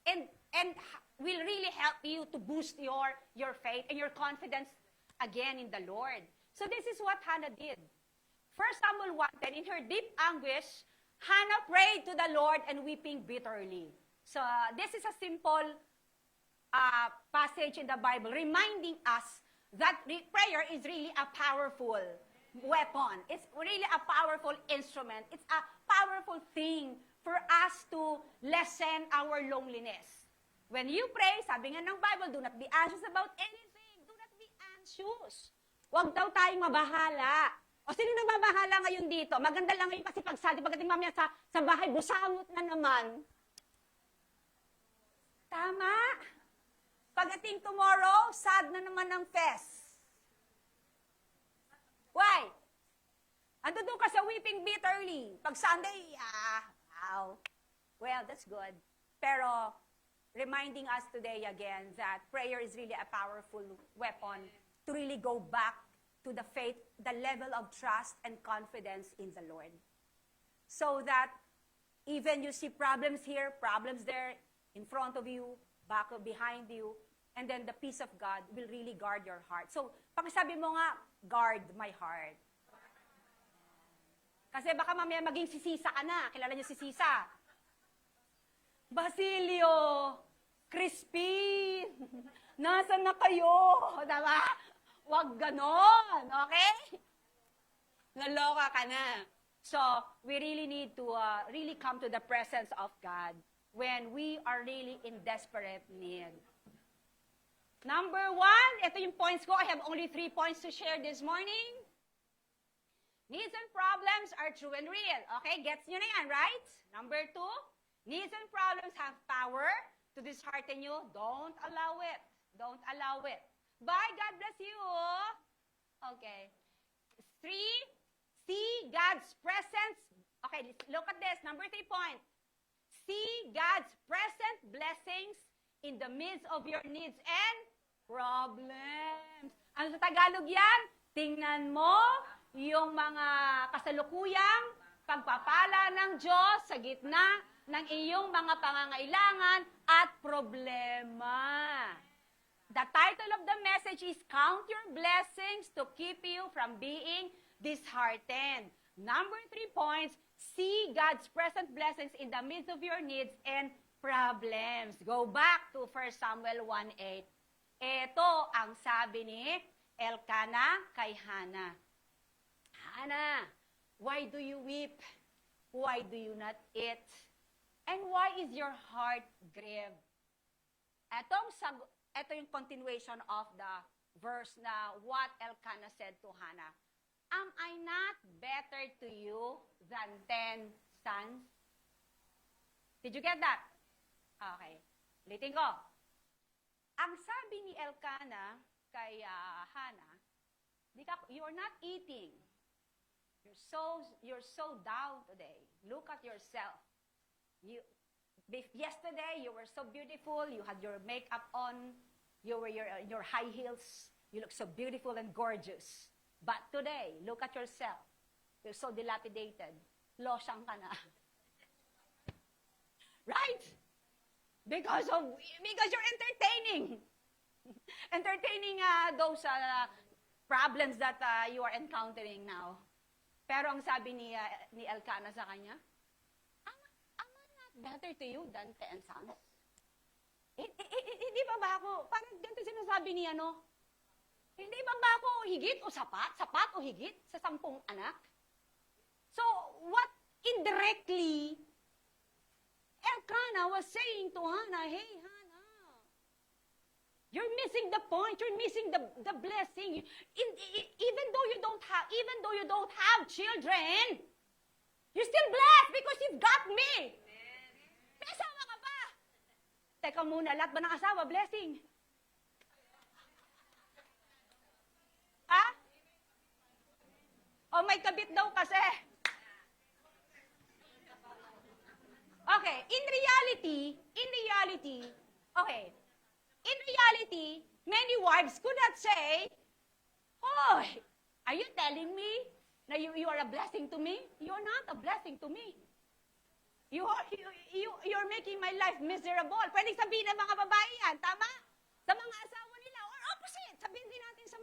Speaker 5: and will really help you to boost your faith and your confidence again in the Lord. So this is what Hannah did. First Samuel 1:10, in her deep anguish, Hannah prayed to the Lord and weeping bitterly. So this is a simple passage in the Bible reminding us that prayer is really a powerful weapon. It's really a powerful instrument. It's a powerful thing for us to lessen our loneliness. When you pray, sabi nga ng Bible, do not be anxious about anything. Do not be anxious. Huwag daw tayong mabahala. O sino nagbabahala ngayon dito? Maganda lang ngayon kasi pagsali, pagdating mamaya sa bahay, busangot na naman. Tama. Pagdating tomorrow, sad na naman ang fest. Why? Ando doon ka sa weeping bitterly. Pag Sunday, wow. Well, that's good. Pero, reminding us today again that prayer is really a powerful weapon to really go back to the faith, the level of trust and confidence in the Lord. So that even you see problems here, problems there, in front of you, back of behind you, and then the peace of God will really guard your heart. So, pakisabi mo nga, guard my heart. Kasi baka mamaya maging si Sisa ka na. Kilala niyo si Sisa? Basilio, Crispin, nasan na kayo? Diba? Huwag ganon, okay? Naloka ka na. So, we really need to really come to the presence of God when we are really in desperate need. Number 1, ito yung points ko. I have only 3 points to share this morning. Needs and problems are true and real. Okay, gets nyo na yan, right? Number 2, needs and problems have power to dishearten you. Don't allow it. Don't allow it. Bye, God bless you. Okay. 3, see God's presence. Okay, look at this. Number 3 point. See God's present blessings in the midst of your needs and problems. Ano sa Tagalog yan? Tingnan mo yung mga kasalukuyang pagpapala ng Diyos sa gitna ng iyong mga pangangailangan at problema. The title of the message is Count Your Blessings to Keep You from Being Disheartened. Number 3 points, see God's present blessings in the midst of your needs and problems. Go back to 1 Samuel 1:8. Ito ang sabi ni Elkanah kay Hannah. Hannah, why do you weep? Why do you not eat? And why is your heart grieved? Ito yung continuation of the verse na what Elkanah said to Hannah. Am I not better to you than 10 sons? Did you get that? Okay. Ulitin ko. Ang sabi ni Elkanah kay Hannah, you're not eating. You're so down today. Look at yourself. Yesterday you were so beautiful. You had your makeup on. You were your high heels. You look so beautiful and gorgeous. But today, look at yourself. You're so dilapidated. Losyang ka na. Right? Because you're entertaining. Entertaining those problems that you are encountering now. Pero ang sabi ni Elkanah sa kanya, am I not better to you than 10 sons? Hindi ba ako, parang ganito sinasabi ni hindi ba ako higit o sapat? Sapat o higit sa 10 anak? So, what indirectly Elkanah was saying to Hannah, hey, Hannah, you're missing the point. You're missing the blessing. Even though you don't have children, you're still blessed because you've got me. May asawa ka ba? Teka muna, lahat ba ng asawa, blessing? Ha? O may kabit daw kasi. Okay, in reality, many wives could not say, "Oh, are you telling me na you are a blessing to me? You're not a blessing to me. You're making my life miserable." Pwedeng sabihin ng mga babae yan, tama? Sa mga asawa nila, or opposite. Sabihin din natin sa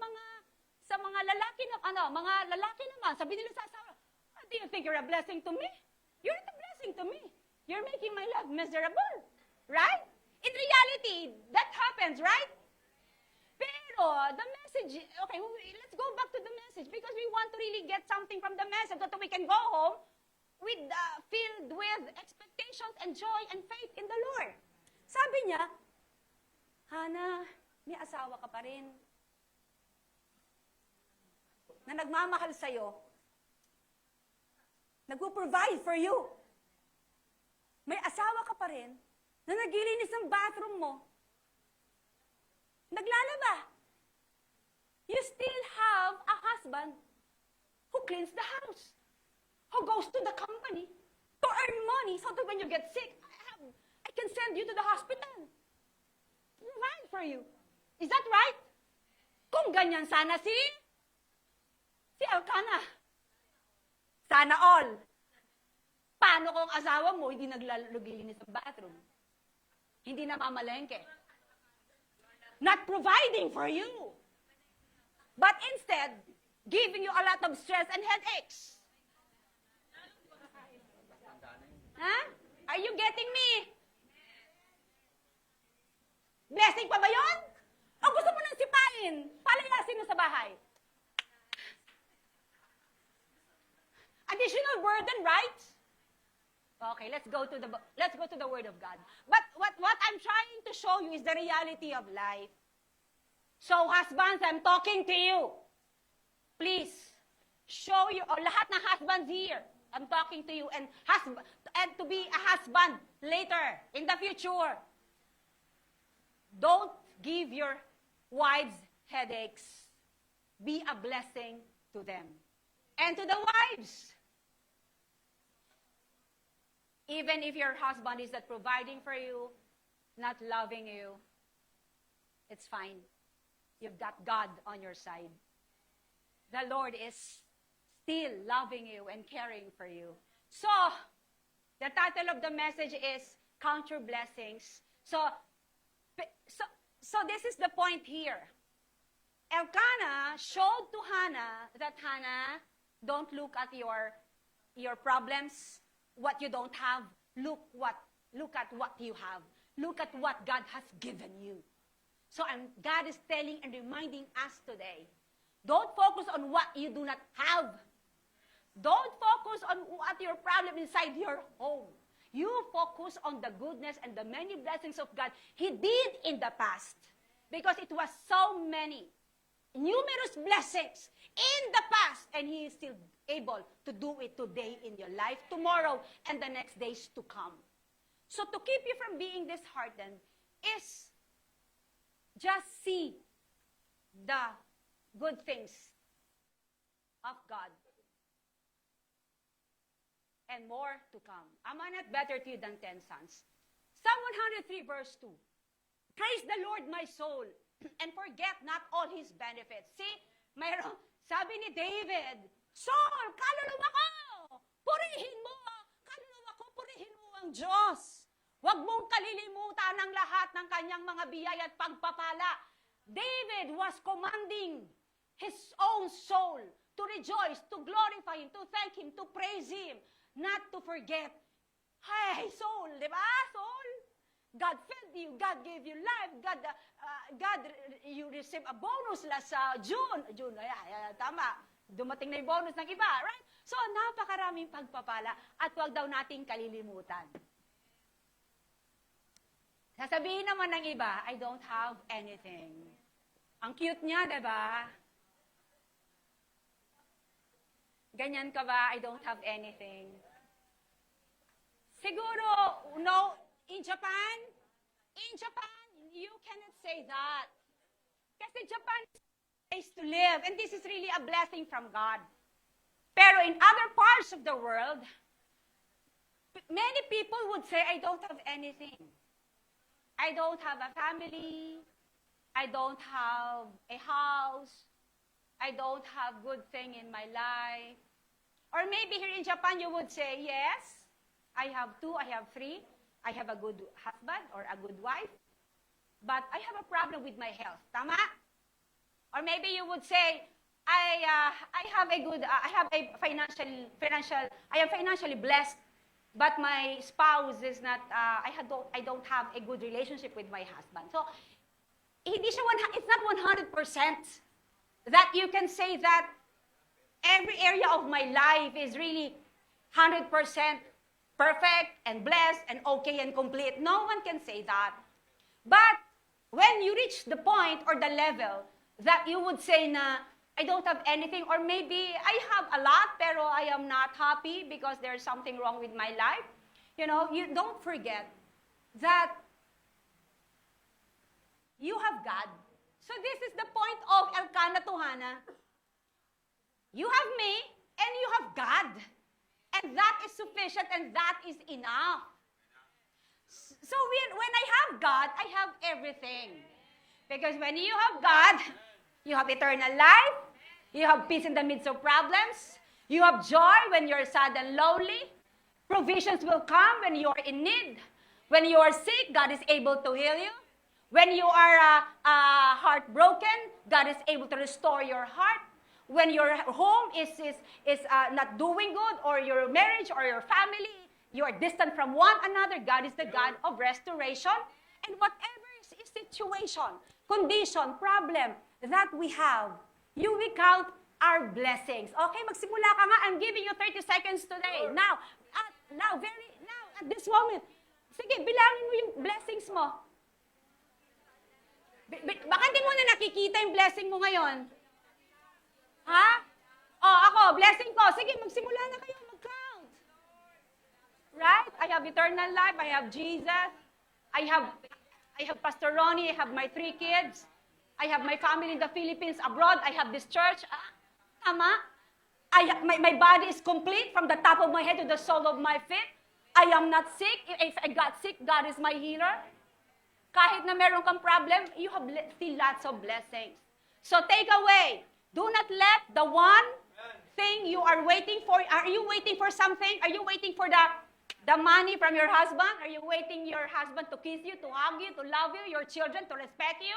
Speaker 5: mga lalaki naman, sabihin nila sa asawa, "Do you think you're a blessing to me? You're not a blessing to me. You're making my life miserable." Right? In reality, that happens, right? Pero, the message, okay, let's go back to the message because we want to really get something from the message so that we can go home filled with expectations and joy and faith in the Lord. Sabi niya, Hannah, may asawa ka pa rin na nagmamahal sa'yo, nagpo-provide for you. May asawa ka pa rin na naglilinis ng bathroom mo, naglalaba. You still have a husband who cleans the house, who goes to the company to earn money so that when you get sick, I can send you to the hospital. Provide for you. Is that right? Kung ganyan sana si Elkanah. Sana all. Paano kung asawa mo hindi naglilinis ng bathroom? Hindi namamalengke. Not providing for you. But instead, giving you a lot of stress and headaches. Huh? Are you getting me? Blessing pa ba yun? O gusto mo nang sipain? Palayasin mo sa bahay. Additional burden, right? Okay, let's go to the Word of God. But what I'm trying to show you is the reality of life. So husbands, I'm talking to you. Please, show you, lahat ng husbands here, I'm talking to you, and to be a husband later, in the future. Don't give your wives headaches. Be a blessing to them. And to the wives, even if your husband is not providing for you, not loving you, it's fine. You've got God on your side. The Lord is still loving you and caring for you. So, the title of the message is Count Your Blessings. So this is the point here. Elkanah showed to Hannah that, Hannah, don't look at your problems, what you don't have. Look at what you have. Look at what God has given you. So God is telling and reminding us today, don't focus on what you do not have. Don't focus on what your problem inside your home. You focus on the goodness and the many blessings of God He did in the past. Because it was so many. numerous blessings in the past, and He is still able to do it today in your life, tomorrow, and the next days to come. So to keep you from being disheartened is just see the good things of God. And more to come. Am I not better to you than 10 sons? Psalm 103 verse 2. Praise the Lord, my soul, and forget not all His benefits. See, sabi ni David, Saul, kaluluwa ko, purihin mo, kaluluwa ko, purihin mo ang Diyos. Huwag mong kalilimutan ang lahat ng kanyang mga biyaya at pagpapala. David was commanding his own soul to rejoice, to glorify Him, to thank Him, to praise Him, not to forget. Hey, soul, di ba? Soul, God fed you, God gave you life, God, you receive a bonus last June, tama, dumating na yung bonus ng iba, right? So, napakaraming pagpapala at huwag daw nating kalilimutan. Sasabihin naman ng iba, I don't have anything. Ang cute niya, di ba? Ganyan ka ba? I don't have anything. Siguro, no, in Japan, you cannot say that. Kasi Japan is a place to live, and this is really a blessing from God. Pero in other parts of the world, many people would say, I don't have anything. I don't have a family. I don't have a house. I don't have good thing in my life. Or maybe here in Japan, you would say, yes, I have 2, I have 3. I have a good husband or a good wife. But I have a problem with my health. Tama? Or maybe you would say, I am financially blessed, but my spouse is not, I don't have a good relationship with my husband. So, it's not 100% that you can say that every area of my life is really 100% perfect and blessed and okay and complete. No one can say that. But when you reach the point or the level that you would say na, I don't have anything, or maybe I have a lot pero I am not happy because there's something wrong with my life, you know, you don't forget that you have God. So this is the point of Elkanah to Hannah. You have me and you have God. And that is sufficient and that is enough. So when I have God, I have everything. Because when you have God, you have eternal life, you have peace in the midst of problems, you have joy when you're sad and lonely, provisions will come when you are in need. When you are sick, God is able to heal you. When you are heartbroken, God is able to restore your heart. When your home is not doing good, or your marriage or your family, you are distant from one another, God is the God of restoration. And whatever is situation, condition, problem that we have, you will count our blessings. Okay, magsimula ka nga. I'm giving you 30 seconds today. Now, at this moment, sige, bilangin mo yung blessings mo. Baka hindi mo na nakikita yung blessing mo ngayon. Ha? Oh, ako, blessing ko. Sige, magsimula na kayo, mag-count. Right? I have eternal life. I have Jesus. I have Pastor Ronnie. I have my 3 kids. I have my family in the Philippines, abroad. I have this church. Tama? My body is complete from the top of my head to the sole of my feet. I am not sick. If I got sick, God is my healer. Kahit na meron kang problem, you have still lots of blessings. So take away. Do not let the one thing you are waiting for. Are you waiting for something? Are you waiting for the money from your husband? Are you waiting your husband to kiss you, to hug you, to love you, your children to respect you,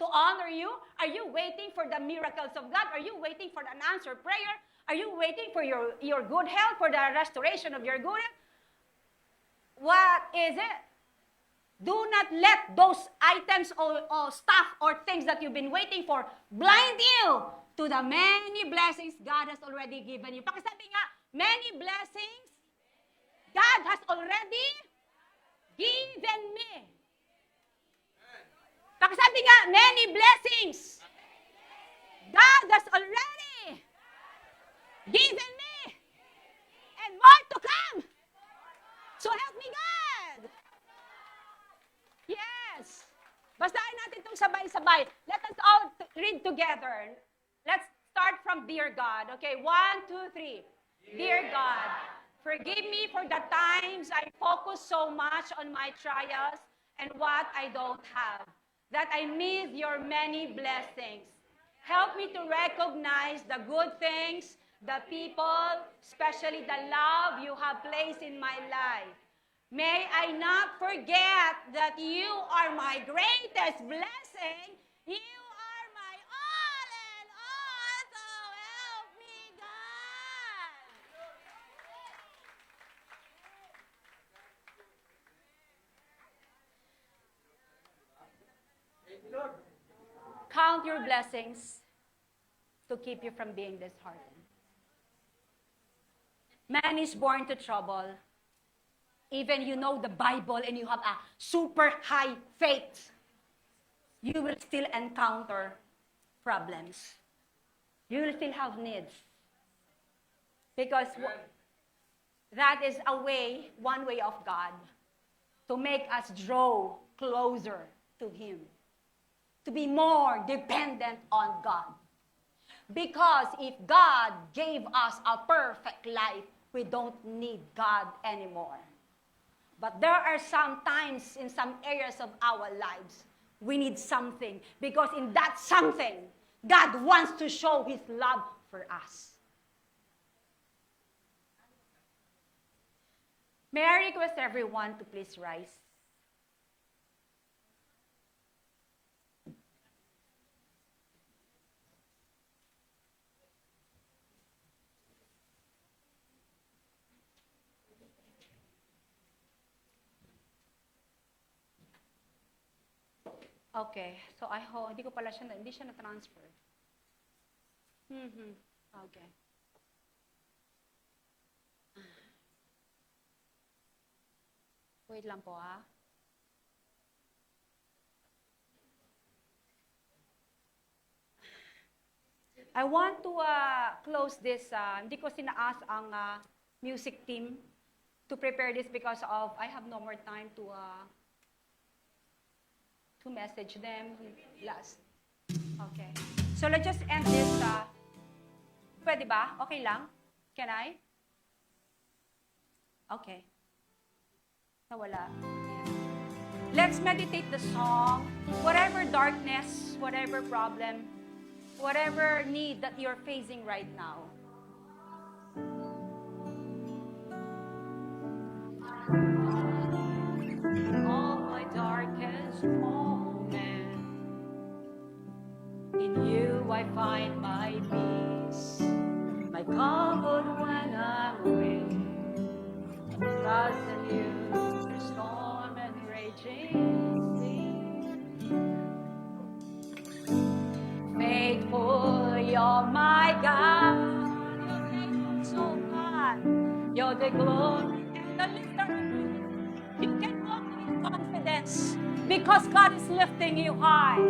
Speaker 5: to honor you? Are you waiting for the miracles of God? Are you waiting for an answered prayer? Are you waiting for your good health, for the restoration of your good health? What is it? Do not let those items or stuff or things that you've been waiting for blind you to the many blessings God has already given you. Pakisabi nga, many blessings God has already given me. Pakisabi nga, many blessings God has already given me and more to come. So help me God. Yes. Basahin natin itong sabay-sabay. Let us all read together. Let's start from Dear God. Okay, 1, 2, 3. Dear God, forgive me for the times I focus so much on my trials and what I don't have, that I miss your many blessings. Help me to recognize the good things, the people, especially the love you have placed in my life. May I not forget that you are my greatest blessing. You are my all and all, so help me God. Count your blessings to keep you from being disheartened. Man is born to trouble. Even you know the Bible and you have a super high faith, you will still encounter problems. You will still have needs. Because that is one way of God to make us draw closer to Him. To be more dependent on God. Because if God gave us a perfect life, we don't need God anymore. But there are some times in some areas of our lives, we need something. Because in that something, God wants to show His love for us. May I request everyone to please rise? Okay, so hindi siya na-transfer. Okay. Wait lang po ha. I want to close this, hindi ko sinaas ang music team to prepare this because of I have no more time to message them last. Okay. So let's just end this. Pwede ba? Okay lang? Can I? Okay. Nawala. Let's meditate the song. Whatever darkness, whatever problem, whatever need that you're facing right now. All my darkest moment, in you I find my peace, my comfort when I'm weak. Trust in you through storm and raging sea. Faithful, you're my God. You're faithful, so God. You're the glory and the lifter of me. You can walk with confidence because God is lifting you high.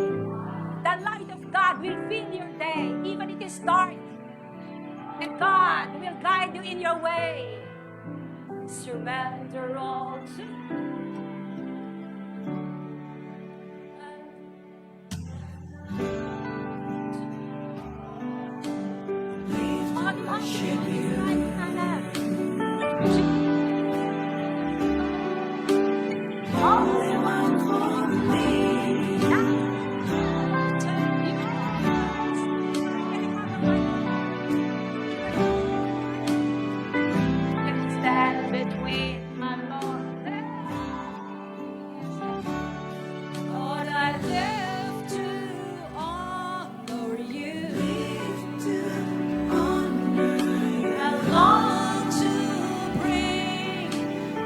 Speaker 5: The light of God will fill your day, even it is dark. And God will guide you in your way. Surrender all to stand between my Lord and Lord, I live to honor you. I long to bring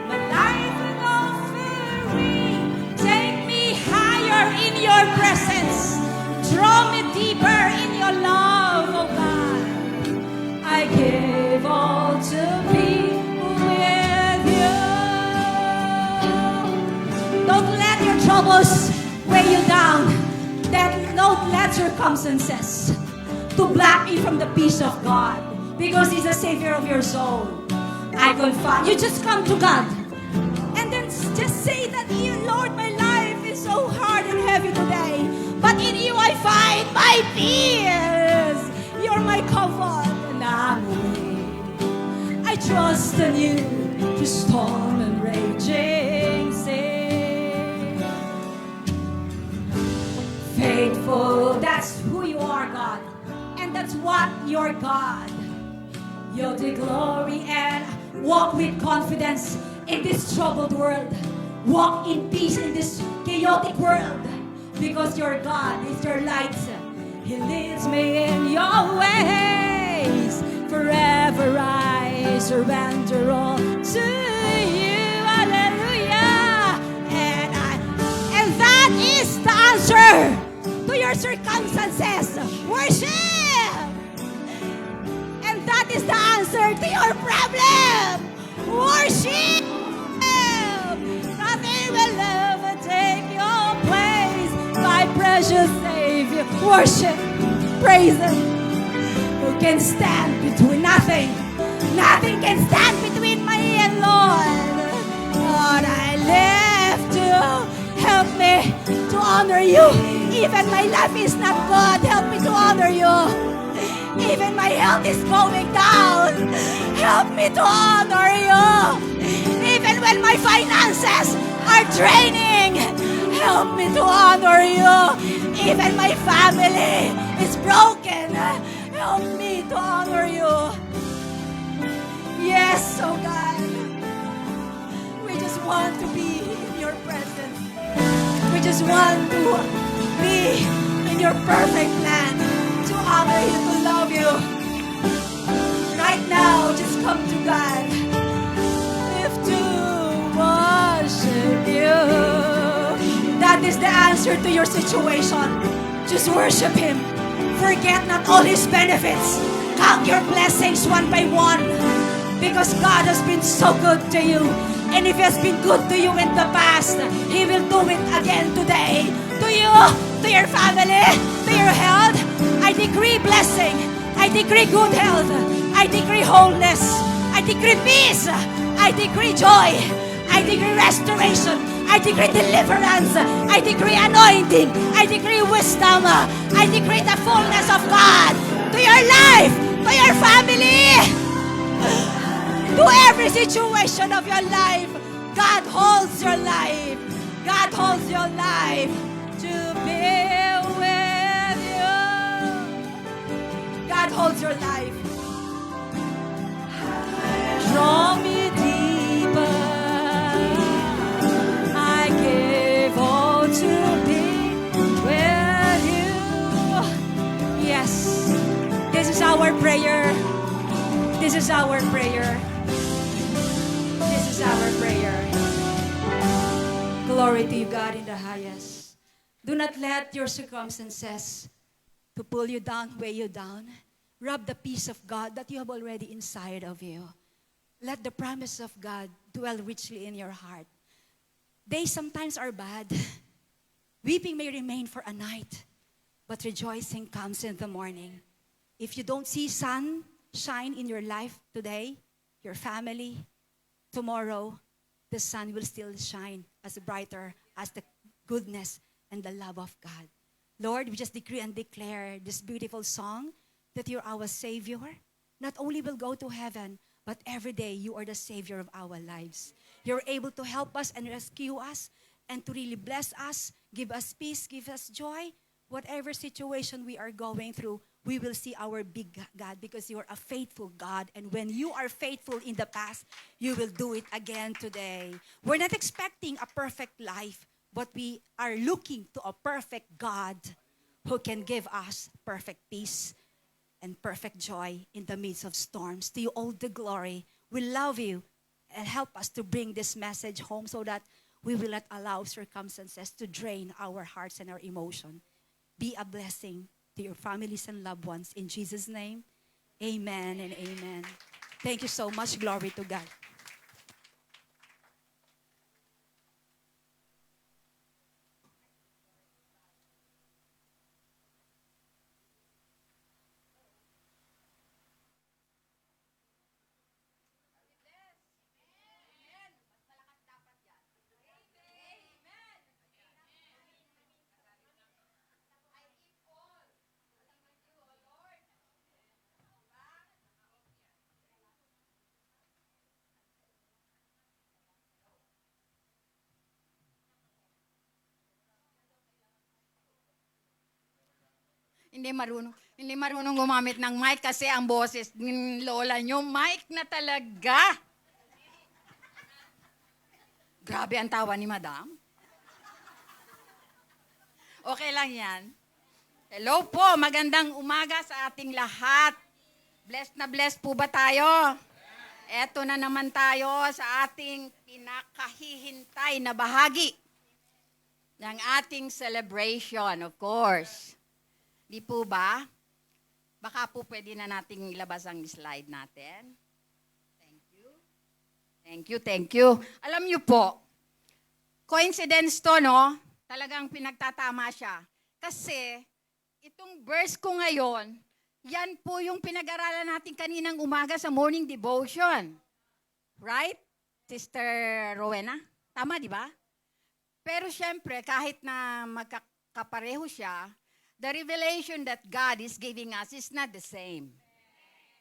Speaker 5: my life an offering. Take me higher in your presence. Draw me deeper in your love, oh God. I give all to be with you. Don't let your troubles weigh you down. Don't let circumstances
Speaker 6: to block you from the peace of God because He's the Savior of your soul. I confess. You just come to God and then just say that, Lord, my life is so hard and heavy today. But in you I find my peace. You're my comfort and I'm away. I trust in you to storm and raging sea. Faithful, that's who you are, God. And that's what you're God. You're the glory and walk with confidence in this troubled world. Walk in peace in this chaotic world. Because your God is your light. He leads me in your ways. Forever I surrender all to you. Hallelujah. And that is the answer to your circumstances. Worship. And that is the answer to your problem. Worship. Nothing will ever take your place. My precious Savior. Worship. Praise Him. Who can stand between nothing? Nothing can stand between me and Lord. Lord, I live to help me to honor you. Even my life is not good. Help me to honor you. Even my health is going down. Help me to honor you. Even when my finances are draining, help me to honor you. Even my family is broken. Help me to honor you. Yes, oh God. We just want to be in your presence. We just want to be in your perfect plan. To honor you, to love you. Right now, just come to God. If to worship you. That is the answer to your situation. Just worship Him. Forget not all His benefits. Count your blessings one by one. Because God has been so good to you. And if He has been good to you in the past, He will do it again today. To you, to your family, to your health. I decree blessing. I decree good health. I decree wholeness. I decree peace. I decree joy. I decree restoration. I decree deliverance. I decree anointing. I decree wisdom. I decree the fullness of God to your life, to your family, to every situation of your life. God holds your life. God holds your life to be with you. God holds your life. Draw me deeper. I give all to be with you. Yes, this is our prayer. This is our prayer. This is our prayer. Glory to you, God, in the highest. Do not let your circumstances to pull you down, weigh you down. Rob the peace of God that you have already inside of you. Let the promise of God dwell richly in your heart. Days sometimes are bad. Weeping may remain for a night, but rejoicing comes in the morning. If you don't see sun shine in your life today, your family, tomorrow, the sun will still shine as brighter as the goodness and the love of God. Lord, we just decree and declare this beautiful song that you're our Savior. Not only will go to heaven, but every day you are the Savior of our lives. You're able to help us and rescue us and to really bless us, give us peace, give us joy. Whatever situation we are going through, we will see our big God because you are a faithful God. And when you are faithful in the past, you will do it again today. We're not expecting a perfect life, but we are looking to a perfect God who can give us perfect peace and perfect joy in the midst of storms. To you all the glory. We love you and help us to bring this message home so that we will not allow circumstances to drain our hearts and our emotion. Be a blessing to your families and loved ones. In Jesus' name, amen and amen. Thank you so much. Glory to God.
Speaker 7: Hindi marunong gumamit ng mic kasi ang boses ng lola nyo, mic na talaga. Grabe ang tawa ni madam. Okay lang yan. Hello po, magandang umaga sa ating lahat. Blessed na blessed po ba tayo? Eto na naman tayo sa ating pinakahihintay na bahagi ng ating celebration, of course. Di po ba? Baka po pwede na nating ilabas ang slide natin. Thank you. Alam niyo po, coincidence to, no? Talagang pinagtatama siya. Kasi, itong verse ko ngayon, yan po yung pinag-aralan natin kaninang umaga sa morning devotion. Right? Sister Rowena? Tama, di ba? Pero syempre, kahit na magkakapareho siya, the revelation that God is giving us is not the same.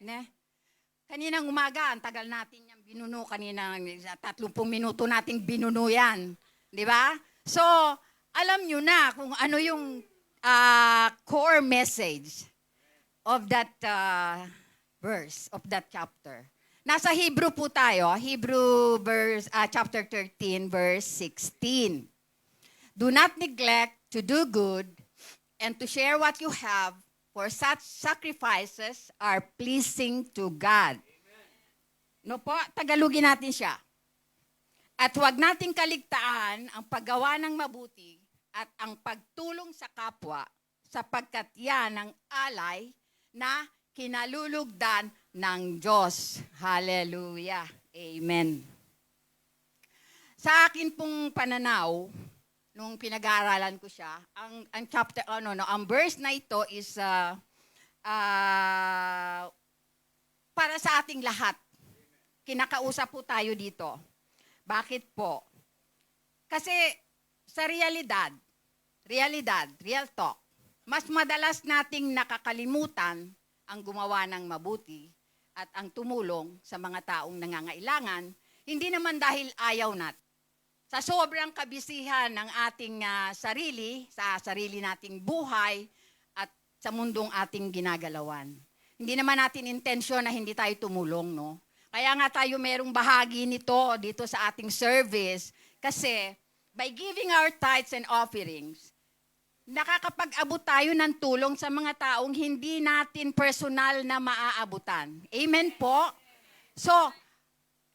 Speaker 7: Ne? Kaninang umaga, ang tagal natin yung binuno. Kaninang 30 minuto nating binuno yan. Di ba? So, alam nyo na kung ano yung core message of that verse, of that chapter. Nasa Hebrew po tayo, Hebrew chapter 13, verse 16. Do not neglect to do good and to share what you have, for such sacrifices are pleasing to God. No po, Tagalogin natin siya. At huwag nating kaligtaan ang paggawa ng mabuti at ang pagtulong sa kapwa, sapagkat yan ang alay na kinalulugdan ng Diyos. Hallelujah. Amen. Sa akin pong pananaw, nung pinag-aaralan ko siya, ang chapter, ang verse na ito is para sa ating lahat. Kinakausap po tayo dito. Bakit po? Kasi sa real talk, mas madalas nating nakakalimutan ang gumawa ng mabuti at ang tumulong sa mga taong nangangailangan, hindi naman dahil ayaw natin. Sa sobrang kabisihan ng ating sarili, sa sarili nating buhay, at sa mundong ating ginagalawan. Hindi naman natin intensyon na hindi tayo tumulong, no? Kaya nga tayo merong bahagi nito dito sa ating service, kasi by giving our tithes and offerings, nakakapag-abot tayo ng tulong sa mga taong hindi natin personal na maaabutan. Amen po? So,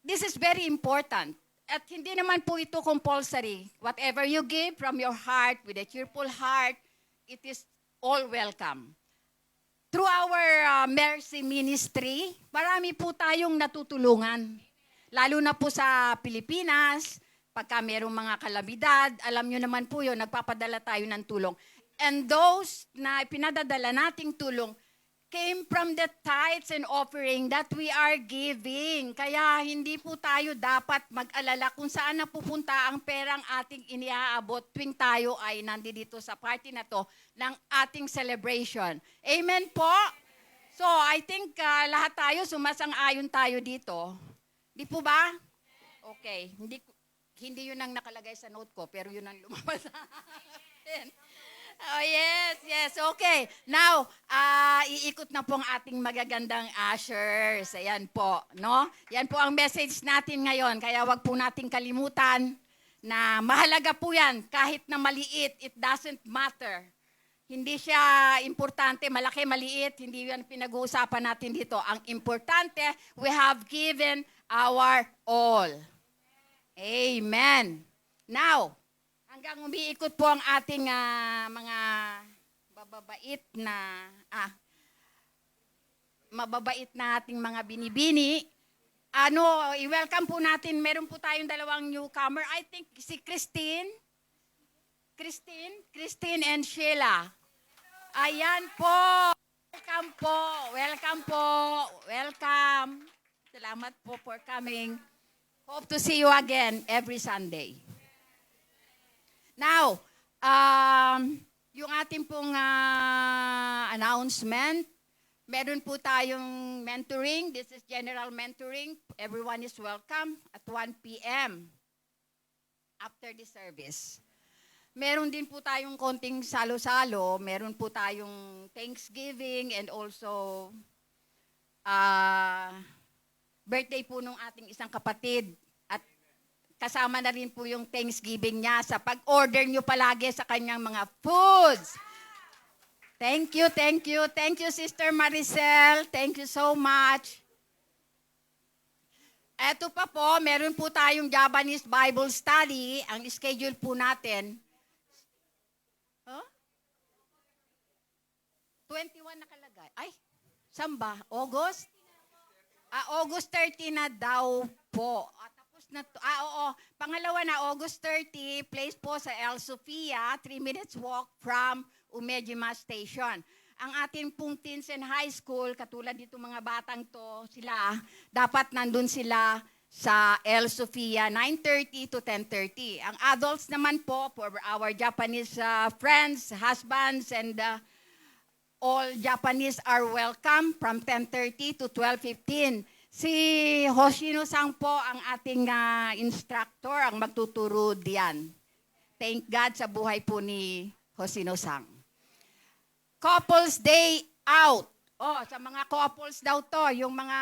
Speaker 7: this is very important. At hindi naman po ito compulsory. Whatever you give from your heart, with a cheerful heart, it is all welcome. Through our mercy ministry, marami po tayong natutulungan. Lalo na po sa Pilipinas, pagka mayroong mga kalamidad, alam nyo naman po yun, nagpapadala tayo ng tulong. And those na pinadadala nating tulong came from the tithes and offering that we are giving. Kaya hindi po tayo dapat mag-alala kung saan napupunta ang perang ating iniaabot tuwing tayo ay nandito sa party na to ng ating celebration. Amen po? So, I think lahat tayo, sumasang-ayon tayo dito. Di po ba? Okay. Hindi yun ang nakalagay sa note ko, pero yun ang lumabas sa akin. Oh, yes. Okay. Now, iikot na po ang ating magagandang ushers. Ayan po, no? Yan po ang message natin ngayon. Kaya wag po nating kalimutan na mahalaga po yan. Kahit na maliit, it doesn't matter. Hindi siya importante, malaki, maliit. Hindi yan pinag-uusapan natin dito. Ang importante, we have given our all. Amen. Now, hanggang umiikot po ang ating mga mababait na ating mga binibini. I-welcome po natin, meron po tayong dalawang newcomer. I think si Christine and Sheila. Ayan po. Welcome po. Salamat po for coming. Hope to see you again every Sunday. Now, yung ating pong announcement, meron po tayong mentoring. This is general mentoring. Everyone is welcome at 1 p.m. after the service. meron din po tayong konting salo-salo. Meron po tayong Thanksgiving and also birthday po nung ating isang kapatid. At kasama na rin po yung Thanksgiving niya sa pag-order nyo palagi sa kanyang mga foods. Thank you, thank you. Thank you, Sister Maricel. Thank you so much. Eto pa po, meron po tayong Japanese Bible Study. Ang schedule po natin. Huh? 21 nakalagay. Ay, saan ba? August? August 30 na daw po. Tapos na to. Oo. Pangalawa na, August 30, place po sa El Sofia, 3 minutes walk from Umejima Station. Ang ating pong teens and high school, katulad dito mga batang to, sila, dapat nandun sila sa El Sofia, 9:30 to 10:30. Ang adults naman po, for our Japanese friends, husbands, and all Japanese are welcome from 10:30 to 12:15. Si Hoshino-san po ang ating instructor, ang magtuturo diyan. Thank God sa buhay po ni Hoshino-san. Couples Day Out. Oh, sa mga couples daw to, yung mga,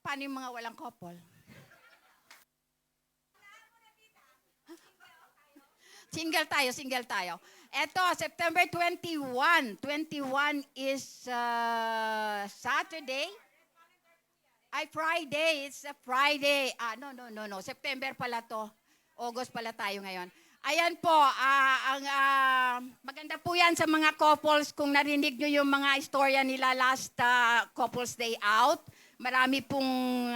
Speaker 7: paano yung mga walang couple? Single tayo. Eto, September 21. 21 is Saturday. Ay, Friday. It's a Friday. No. September pala to. August pala tayo ngayon. Ayan po, maganda po yan sa mga couples kung narinig nyo yung mga istorya nila last Couples Day Out. Marami pong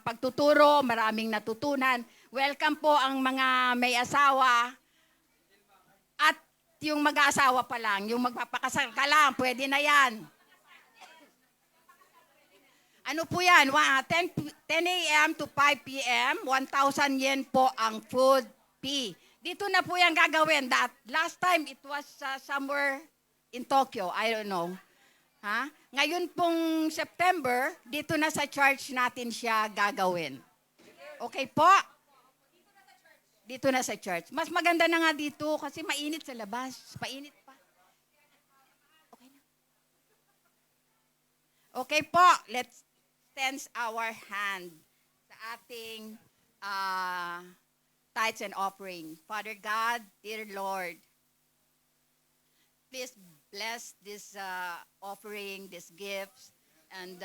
Speaker 7: pagtuturo, maraming natutunan. Welcome po ang mga may asawa at yung mag-aasawa pa lang, yung magpapakasal ka lang, pwede na yan. Ano po yan? 10 a.m. to 5 p.m., 1,000 yen po ang food fee. Dito na po yan gagawin. Last time, it was somewhere in Tokyo. I don't know. Ha? Ngayon pong September, dito na sa church natin siya gagawin. Okay po? Dito na sa church. Mas maganda na nga dito kasi mainit sa labas. Painit pa. Okay na. Okay po. Let's extend our hand sa ating tithes and offering. Father God, dear Lord, please bless this offering, these gifts, and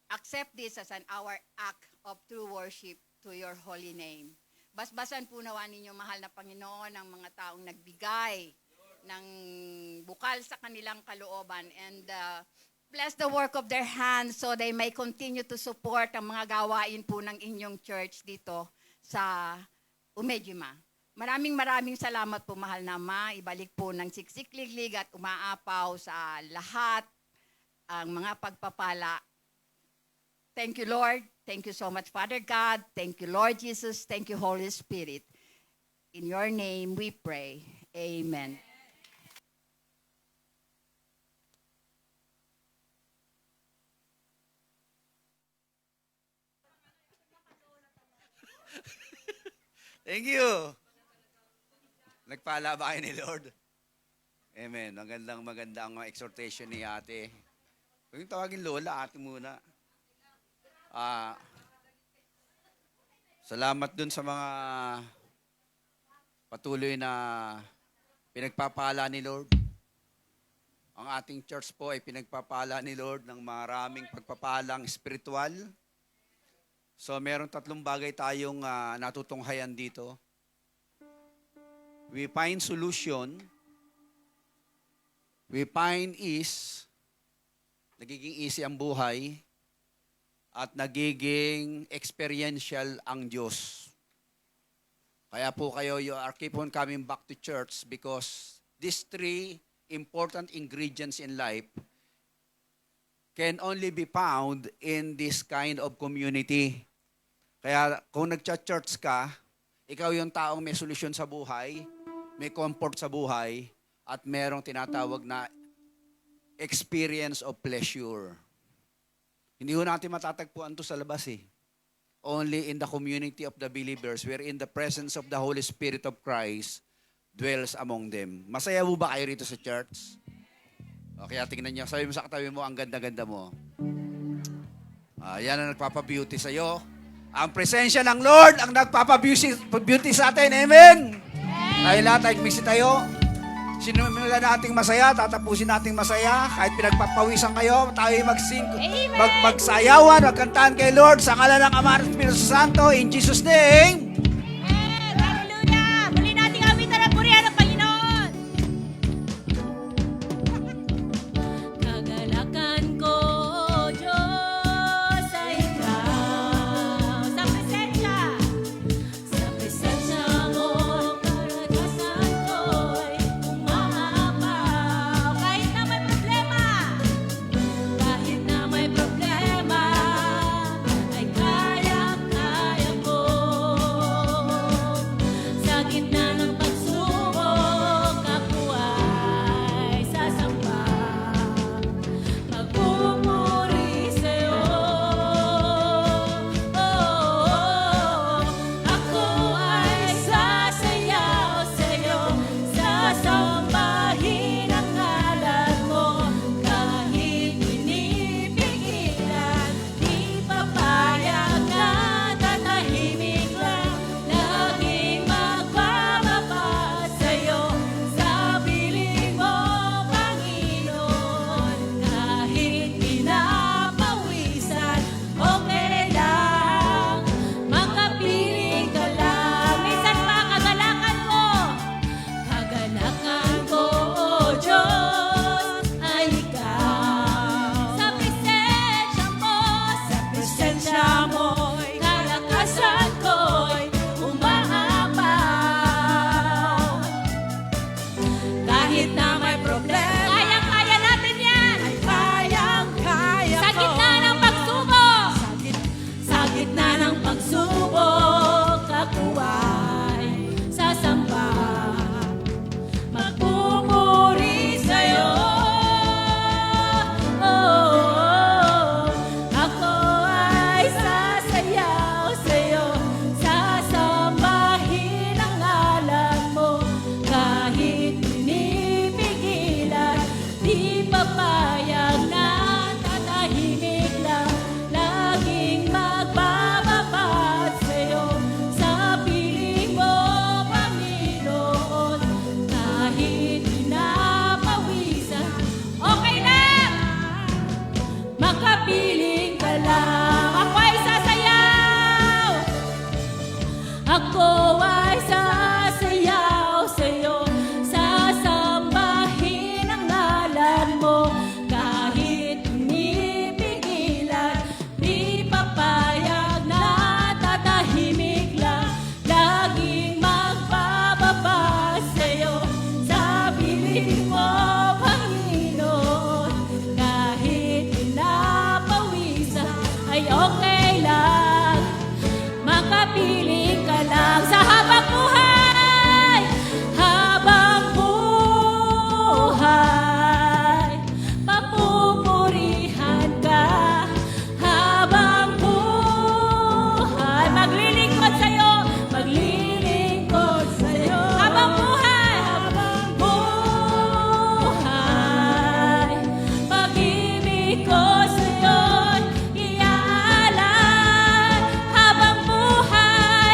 Speaker 7: accept this as our act of true worship to your holy name. Basbasan po nawa ninyo, mahal na Panginoon, ang mga taong nagbigay ng bukal sa kanilang kalooban, and bless the work of their hands so they may continue to support ang mga gawain po ng inyong church dito sa Umejima. Maraming salamat po, mahal na Ma. Ibalik po ng siksikliglig at umaapaw sa lahat ang mga pagpapala. Thank you, Lord. Thank you so much, Father God. Thank you, Lord Jesus. Thank you, Holy Spirit. In your name we pray. Amen.
Speaker 8: Thank you. Nagpala ba kayo ni Lord? Amen. Maganda ang exhortation ni ate. Kung yung tawagin Lola, ate muna. Salamat dun sa mga patuloy na pinagpapala ni Lord. Ang ating church po ay pinagpapala ni Lord ng maraming pagpapalang spiritual. So, meron 3 bagay tayong natutunghayan dito. We find solution. We find ease. Nagiging easy ang buhay. At nagiging experiential ang Diyos. Kaya po kayo, you are keep on coming back to church because these 3 important ingredients in life can only be found in this kind of community. Kaya kung nagcha-church ka, ikaw yung taong may solusyon sa buhay, may comfort sa buhay, at merong tinatawag na experience of pleasure. Hindi ho natin matatagpuan to sa labas eh. only in the community of the believers, wherein the presence of the Holy Spirit of Christ dwells among them. Masaya mo ba kayo rito sa church? O, kaya tingnan niyo, sabi mo sa katabi mo, ang ganda-ganda mo. Yan ang nagpapabeauty sa'yo. Ang presensya ng Lord ang nagpapabeauty sa atin. Amen! Tayo lahat, tayo tayo. Sinumula nating masaya, tatapusin nating masaya. Kahit pinagpapawisan kayo, tayo magsayawan, magkantahan kay Lord sa ngalan ng Ama at Espiritu Santo. In Jesus' name,
Speaker 2: Amen! Hallelujah! Muli nating awitan ang purihan ng Panginoon. Kagalakan ko, Diyos, ay ikaw. Sa presensya mo, karanasan ko'y umaapaw. Kahit na may problema, ay kaya-kaya ko. Sa gitna ng pagsubok, ako ay sasamba. Magpupuri sa'yo. Ako ay sasayaw sa'yo. Sasambahin ang ngalan mo. Kahit pinipigilan, di papayag na tatahimik lang. Laging magbababa sa'yo. Sa piling mo, Panginoon. Kahit pinapawisan, okay lang. Makapiling ka lang. Minsan pa kagalakan ko. Kagalakan ko, O Diyos, ay ikaw. Sa presensya mo'y kalakasan ko'y umaapaw. Kahit na may problema, kayang-kaya natin yan.
Speaker 3: Kayang-kaya
Speaker 2: Sa gitna ng pagsubok, sa gitna ng pagsubok, ako ay sasamba. Magpupuri sa'yo. Ako ay sasayaw sa'yo. Sasambahin ang ngalan mo. Kahit pinipigilan, di papayag na tatahimik lang. Laging magbababa sa'yo. Sa piling mo, Panginoon. Kahit pinapawisan, okay lang. Makapiling ka lang. Ako ay sasayaw. Ako ay sasayaw sa'yo. Sasambahin ang ngalan mo. Kahit pinipigilan, di papayag na tatahimik lang. Laging magbababa sa'yo. Sa piling mo, Panginoon. Kahit pinapawisan, ay okay lang. Makapiling ka lang sa habang buhay. Habang buhay, papupurihan ka. Habang buhay, maglilingkod sa'yo. Maglilingkod sa'yo. Habang buhay, pag-ibig ko sa'yo'y iaalay. Habang buhay,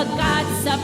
Speaker 2: pagkat sa